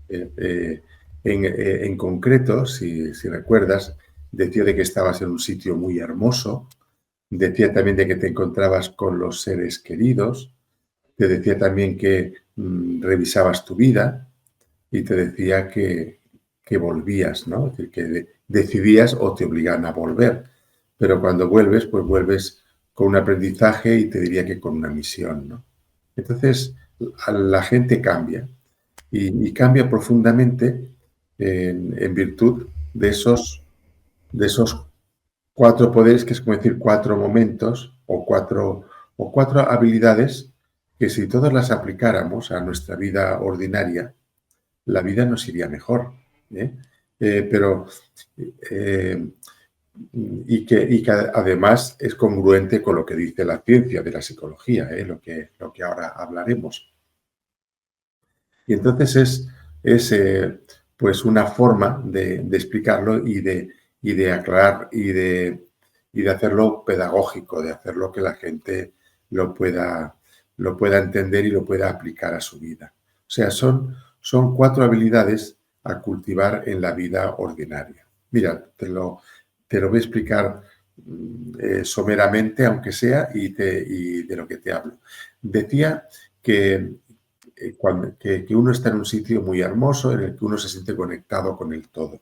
Eh, eh, en concreto, si recuerdas, decía de que estabas en un sitio muy hermoso, decía también de que te encontrabas con los seres queridos, te decía también que revisabas tu vida y te decía que volvías, ¿no? Es decir, que decidías o te obligan a volver. Pero cuando vuelves, pues vuelves con un aprendizaje y te diría que con una misión, ¿no? Entonces, la gente cambia y cambia profundamente en virtud de esos cuatro poderes, que es como decir cuatro momentos o cuatro habilidades que si todas las aplicáramos a nuestra vida ordinaria, la vida nos iría mejor. ¿Eh? Pero eh, y que además es congruente con lo que dice la ciencia de la psicología, lo que ahora hablaremos. Y entonces es pues una forma de explicarlo y de aclarar y de hacerlo pedagógico, de hacerlo que la gente lo lo pueda entender y lo pueda aplicar a su vida. O sea, son cuatro habilidades a cultivar en la vida ordinaria. Mira, te lo voy a explicar someramente, aunque sea, y de lo que te hablo. Decía que que uno está en un sitio muy hermoso en el que uno se siente conectado con el todo.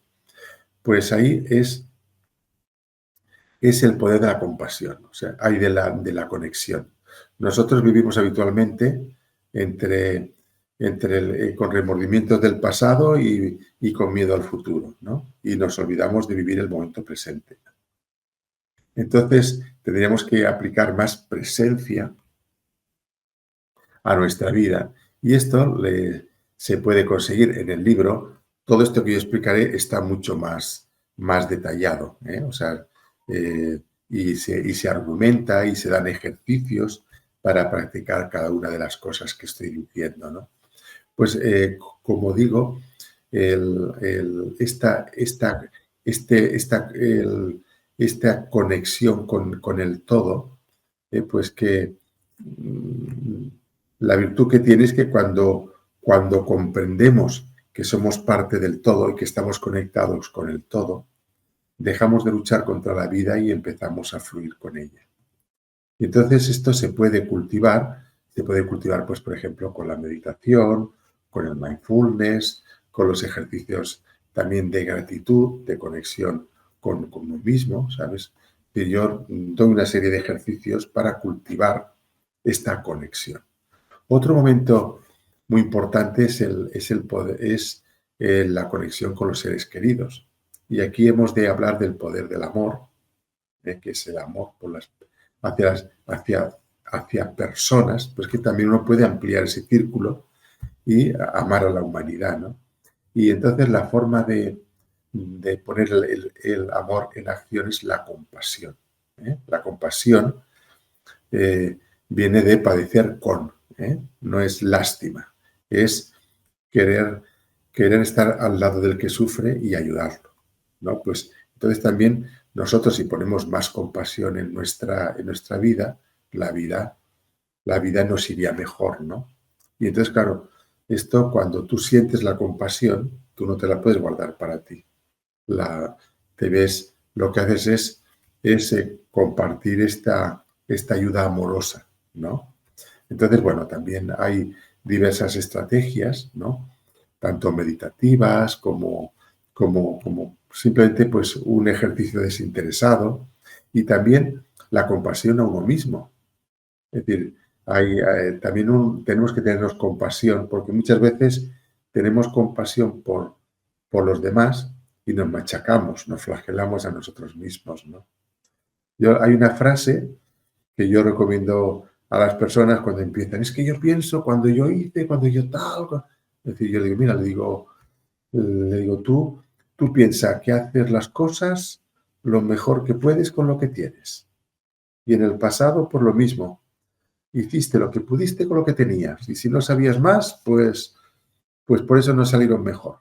Pues ahí es el poder de la compasión, o sea, hay de la conexión. Nosotros vivimos habitualmente entre, con remordimientos del pasado y con miedo al futuro, ¿no? Y nos olvidamos de vivir el momento presente. Entonces, tendríamos que aplicar más presencia a nuestra vida. Y esto se puede conseguir en el libro. Todo esto que yo explicaré está mucho más detallado, ¿eh? O sea, eh, y se argumenta y se dan ejercicios para practicar cada una de las cosas que estoy diciendo, ¿no? Pues, como digo, esta, esta conexión con el todo, pues que mm, la virtud que tiene es que cuando comprendemos que somos parte del todo y que estamos conectados con el todo, dejamos de luchar contra la vida y empezamos a fluir con ella. Y entonces esto se puede cultivar, se puede cultivar, pues, por ejemplo, con la meditación, con el mindfulness, con los ejercicios también de gratitud, de conexión con uno mismo, ¿sabes? Y yo doy una serie de ejercicios para cultivar esta conexión. Otro momento muy importante es la conexión con los seres queridos. Y aquí hemos de hablar del poder del amor, que es el amor hacia, hacia personas, pues que también uno puede ampliar ese círculo y amar a la humanidad, ¿no? Y entonces la forma de poner el amor en acción es la compasión. La compasión eh, viene de padecer con, no es lástima, es querer, querer estar al lado del que sufre y ayudarlo, ¿no? Pues entonces también nosotros si ponemos más compasión en nuestra vida, la vida, la vida nos iría mejor, ¿no? Y entonces, claro, esto cuando tú sientes la compasión, tú no te la puedes guardar para ti. La, te ves, lo que haces es compartir esta ayuda amorosa, ¿no? Entonces, bueno, también hay diversas estrategias, ¿no? Tanto meditativas como simplemente pues un ejercicio desinteresado y también la compasión a uno mismo. Es decir, también tenemos que tenernos compasión porque muchas veces tenemos compasión por los demás y nos machacamos, nos flagelamos a nosotros mismos, ¿no? Hay una frase que yo recomiendo a las personas cuando empiezan, es que yo pienso cuando yo hice, cuando yo tal, es decir, yo le digo, mira, le digo tú piensa que haces las cosas lo mejor que puedes con lo que tienes. Y en el pasado, por lo mismo, hiciste lo que pudiste con lo que tenías. Y si no sabías más, pues por eso no salieron mejor.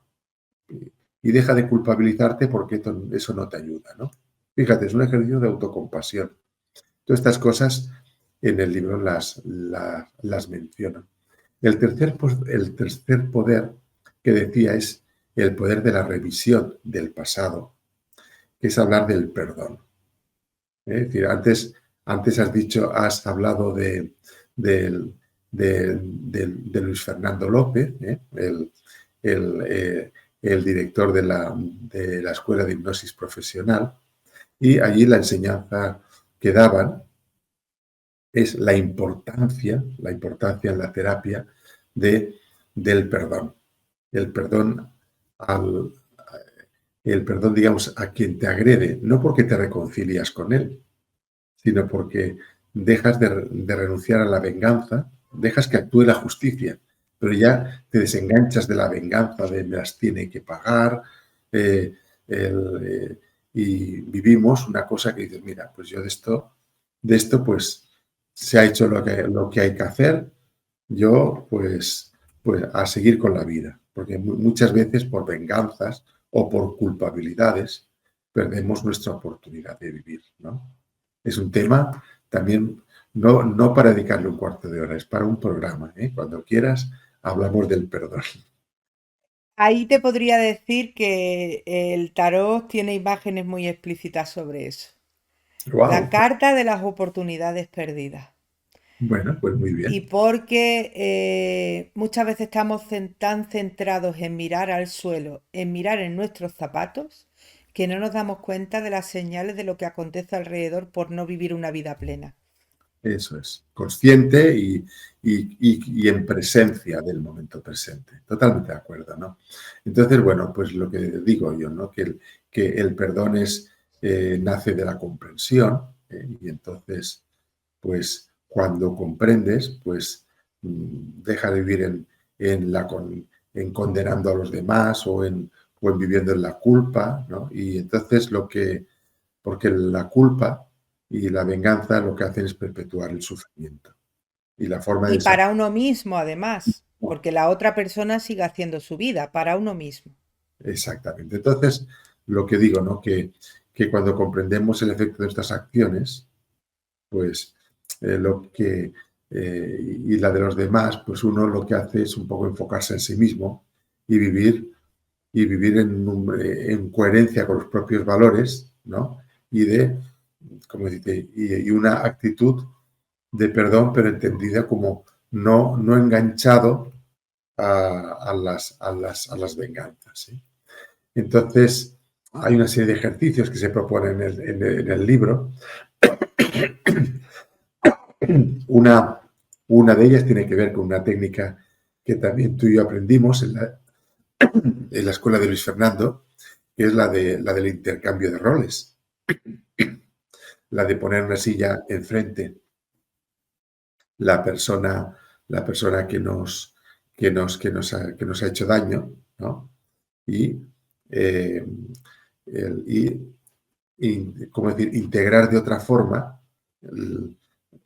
Y deja de culpabilizarte porque eso no te ayuda, ¿no? Fíjate, es un ejercicio de autocompasión. Todas estas cosas en el libro las menciono. El tercer poder que decía es el poder de la revisión del pasado, que es hablar del perdón. Es decir, antes has hablado del- de Luis Fernando López, el, el director de la Escuela de Hipnosis Profesional, y allí la enseñanza que daban es la importancia en la terapia del perdón. El perdón, al, el perdón, digamos, a quien te agrede, no porque te reconcilias con él, sino porque dejas de renunciar a la venganza, dejas que actúe la justicia, pero ya te desenganchas de la venganza, de me las tiene que pagar, eh, el, y vivimos una cosa que dices, mira, pues yo de esto pues se ha hecho lo que hay que hacer, yo pues a seguir con la vida, porque muchas veces por venganzas o por culpabilidades perdemos nuestra oportunidad de vivir, ¿no? Es un tema también, no para dedicarle un cuarto de hora, es para un programa, ¿eh? Cuando quieras, hablamos del perdón. Ahí te podría decir que el tarot tiene imágenes muy explícitas sobre eso. La Wow. carta de las oportunidades perdidas. Bueno, pues muy Y bien. porque muchas veces estamos tan centrados en mirar al suelo, en mirar en nuestros zapatos, que no nos damos cuenta de las señales de lo que acontece alrededor por no vivir una vida plena. Eso es. Consciente y en presencia del momento presente. Totalmente de acuerdo, ¿no? Entonces, bueno, pues lo que digo yo, ¿no? Que el perdón nace de la comprensión, y entonces pues cuando comprendes, pues deja de vivir en condenando a los demás o en viviendo en la culpa, ¿no? Y entonces porque la culpa y la venganza lo que hacen es perpetuar el sufrimiento. Y la forma Y de salir, para uno mismo, además, porque la otra persona sigue haciendo su vida, para uno mismo. exactamente. Entonces, lo que digo, ¿no? Que cuando comprendemos el efecto de nuestras acciones, pues lo que y la de los demás, pues uno lo que hace es un poco enfocarse en sí mismo y vivir en coherencia con los propios valores, ¿no? Y como dice, y una actitud de perdón, pero entendida como no enganchado a las venganzas, ¿sí? Entonces, hay una serie de ejercicios que se proponen en el libro. Una, una de ellas tiene que ver con una técnica que también tú y yo aprendimos en la escuela de Luis Fernando, que es la del intercambio de roles, la de poner una silla enfrente, la persona, la persona que nos ha hecho daño, ¿no? Y, eh, ¿cómo decir? Integrar de otra forma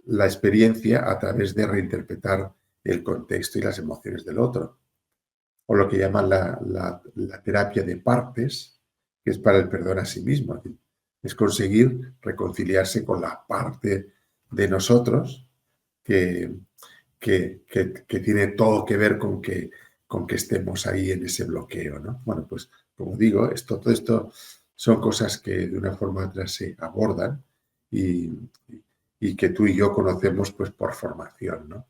la experiencia a través de reinterpretar el contexto y las emociones del otro. O lo que llaman la terapia de partes, que es para el perdón a sí mismo. Es conseguir reconciliarse con la parte de nosotros que, que tiene todo que ver con que estemos ahí en ese bloqueo, ¿no? Bueno, pues como digo, todo esto son cosas que de una forma u otra se abordan y, y que tú y yo conocemos pues por formación, ¿no?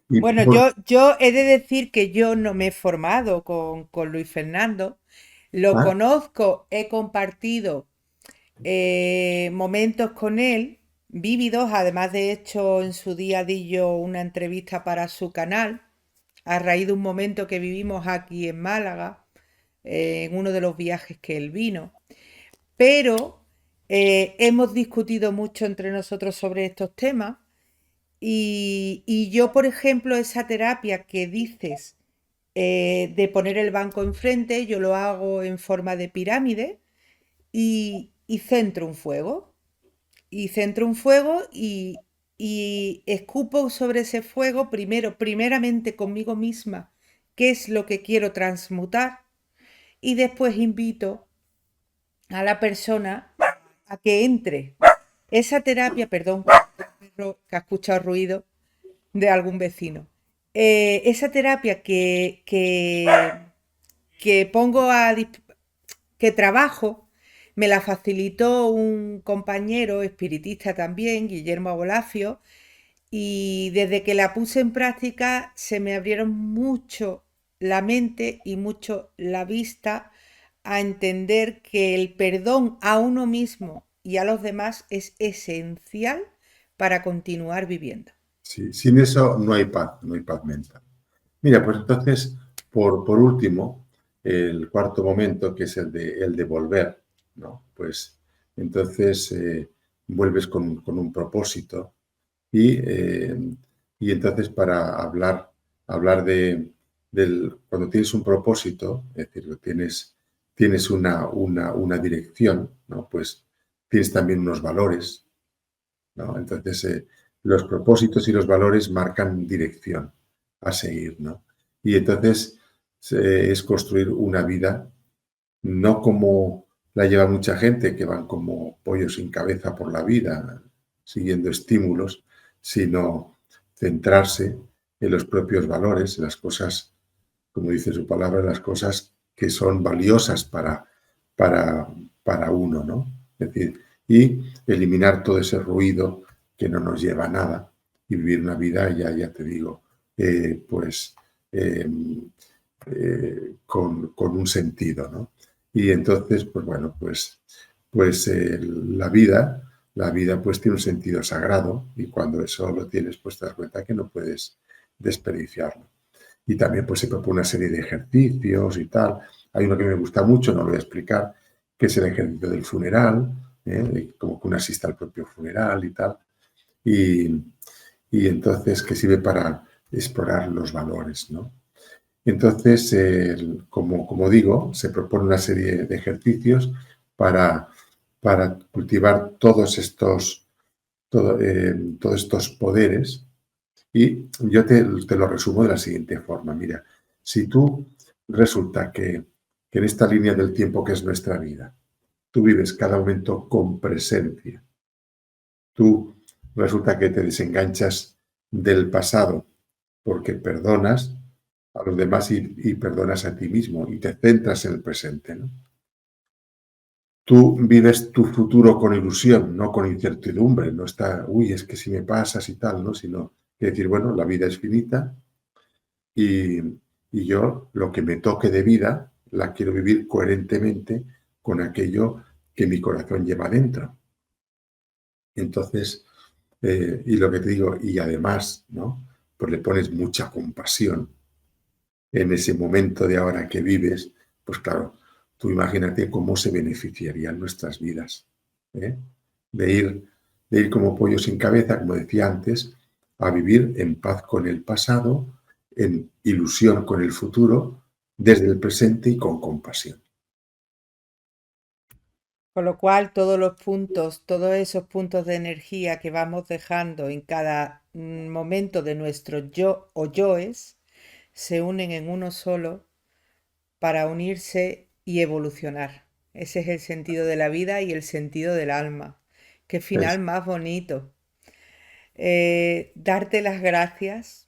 Y Bueno, por, yo he de decir que yo no me he formado con Luis Fernando. Lo ah, conozco, he compartido momentos con él, vívidos. Además, de hecho, en su día di yo una entrevista para su canal, a raíz de un momento que vivimos aquí en Málaga, en uno de los viajes que él vino. Pero hemos discutido mucho entre nosotros sobre estos temas y yo, por ejemplo, esa terapia que dices de poner el banco enfrente, yo lo hago en forma de pirámide y centro un fuego. Y centro un fuego y escupo sobre ese fuego primero, primeramente conmigo misma, qué es lo que quiero transmutar y después invito a la persona a que entre. Esa terapia, perdón, que ha escuchado ruido de algún vecino. Esa terapia que pongo que trabajo, me la facilitó un compañero espiritista también, Guillermo Abolacio, y desde que la puse en práctica se me abrieron mucho la mente y mucho la vista a entender que el perdón a uno mismo y a los demás es esencial para continuar viviendo. sí, sin eso no hay paz mental. Mira, pues entonces, por último, el cuarto momento, que es el de volver, ¿no? Pues entonces vuelves con un propósito y entonces para hablar cuando tienes un propósito, es decir, tienes una dirección, ¿no? Pues tienes también unos valores, ¿no? Entonces, los propósitos y los valores marcan dirección a seguir, ¿no? Y entonces es construir una vida no como la lleva mucha gente, que van como pollos sin cabeza por la vida, siguiendo estímulos, sino centrarse en los propios valores, en las cosas, como dice su palabra, en las cosas que son valiosas para, para uno, ¿no? Es decir, y eliminar todo ese ruido que no nos lleva a nada y vivir una vida, ya te digo, pues eh, con un sentido, ¿no? Y entonces, pues bueno, pues la vida pues tiene un sentido sagrado y cuando eso lo tienes, pues te das cuenta que no puedes desperdiciarlo. Y también pues se propone una serie de ejercicios y tal. Hay uno que me gusta mucho, no lo voy a explicar, que es el ejercicio del funeral, como que uno asista al propio funeral y tal. Y, y entonces que sirve para explorar los valores, ¿no? Entonces, como digo, se propone una serie de ejercicios para, para cultivar todos estos poderes y yo te lo resumo de la siguiente forma. Mira, si tú resulta que en esta línea del tiempo que es nuestra vida, tú vives cada momento con presencia, tú resulta que te desenganchas del pasado porque perdonas a los demás y perdonas a ti mismo y te centras en el presente, ¿no? Tú vives tu futuro con ilusión, no con incertidumbre, no está, uy, es que si me pasas y tal, ¿no? Sino que decir, bueno, la vida es finita y, y yo lo que me toque de vida la quiero vivir coherentemente con aquello que mi corazón lleva dentro. Entonces, y lo que te digo, y además, ¿no? Pues le pones mucha compasión en ese momento de ahora que vives, pues claro, tú imagínate cómo se beneficiarían nuestras vidas, ¿eh? De ir, de ir como pollo sin cabeza, como decía antes, a vivir en paz con el pasado, en ilusión con el futuro, desde el presente y con compasión. Con lo cual, todos los puntos, todos esos puntos de energía que vamos dejando en cada momento de nuestro yo o yoes, se unen en uno solo para unirse y evolucionar. Ese es el sentido de la vida y el sentido del alma. Qué final Es, más bonito. Darte las gracias,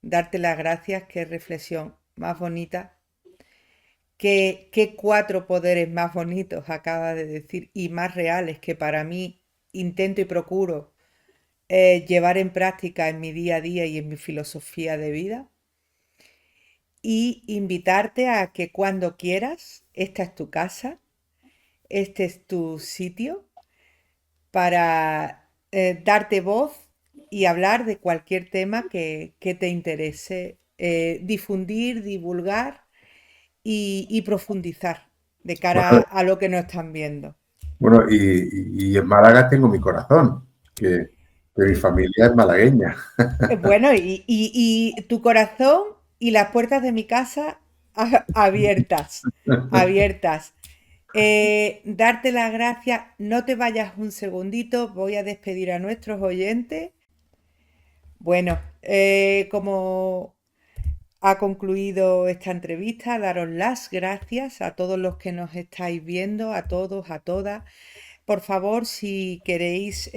qué reflexión más bonita, qué cuatro poderes más bonitos acaba de decir y más reales que para mí intento y procuro llevar en práctica en mi día a día y en mi filosofía de vida. Y invitarte a que cuando quieras, esta es tu casa, este es tu sitio para darte voz y hablar de cualquier tema que te interese, difundir, divulgar y profundizar de cara bueno, a lo que no están viendo. bueno, y en Málaga tengo mi corazón, que mi familia es malagueña. Bueno, y tu corazón y las puertas de mi casa abiertas, abiertas. Darte las gracias, no te vayas un segundito, voy a despedir a nuestros oyentes. Bueno, como ha concluido esta entrevista, daros las gracias a todos los que nos estáis viendo, a todos, a todas. Por favor, si queréis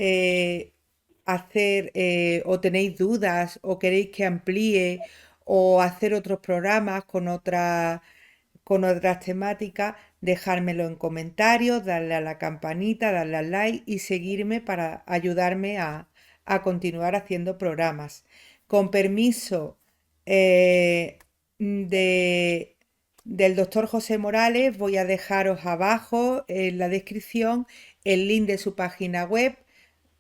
hacer o tenéis dudas o queréis que amplíe o hacer otros programas con otras temáticas, dejármelo en comentarios, darle a la campanita, darle al like y seguirme para ayudarme a continuar haciendo programas. Con permiso eh, de, del doctor José Morales, voy a dejaros abajo en la descripción el link de su página web,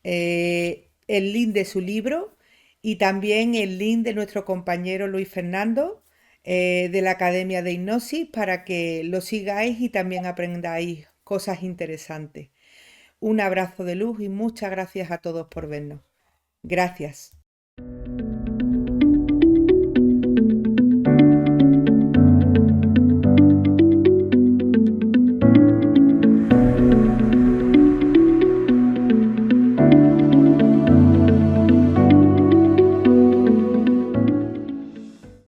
el link de su libro y también el link de nuestro compañero Luis Fernando de la Academia de Hipnosis para que lo sigáis y también aprendáis cosas interesantes. Un abrazo de luz y muchas gracias a todos por vernos. Gracias.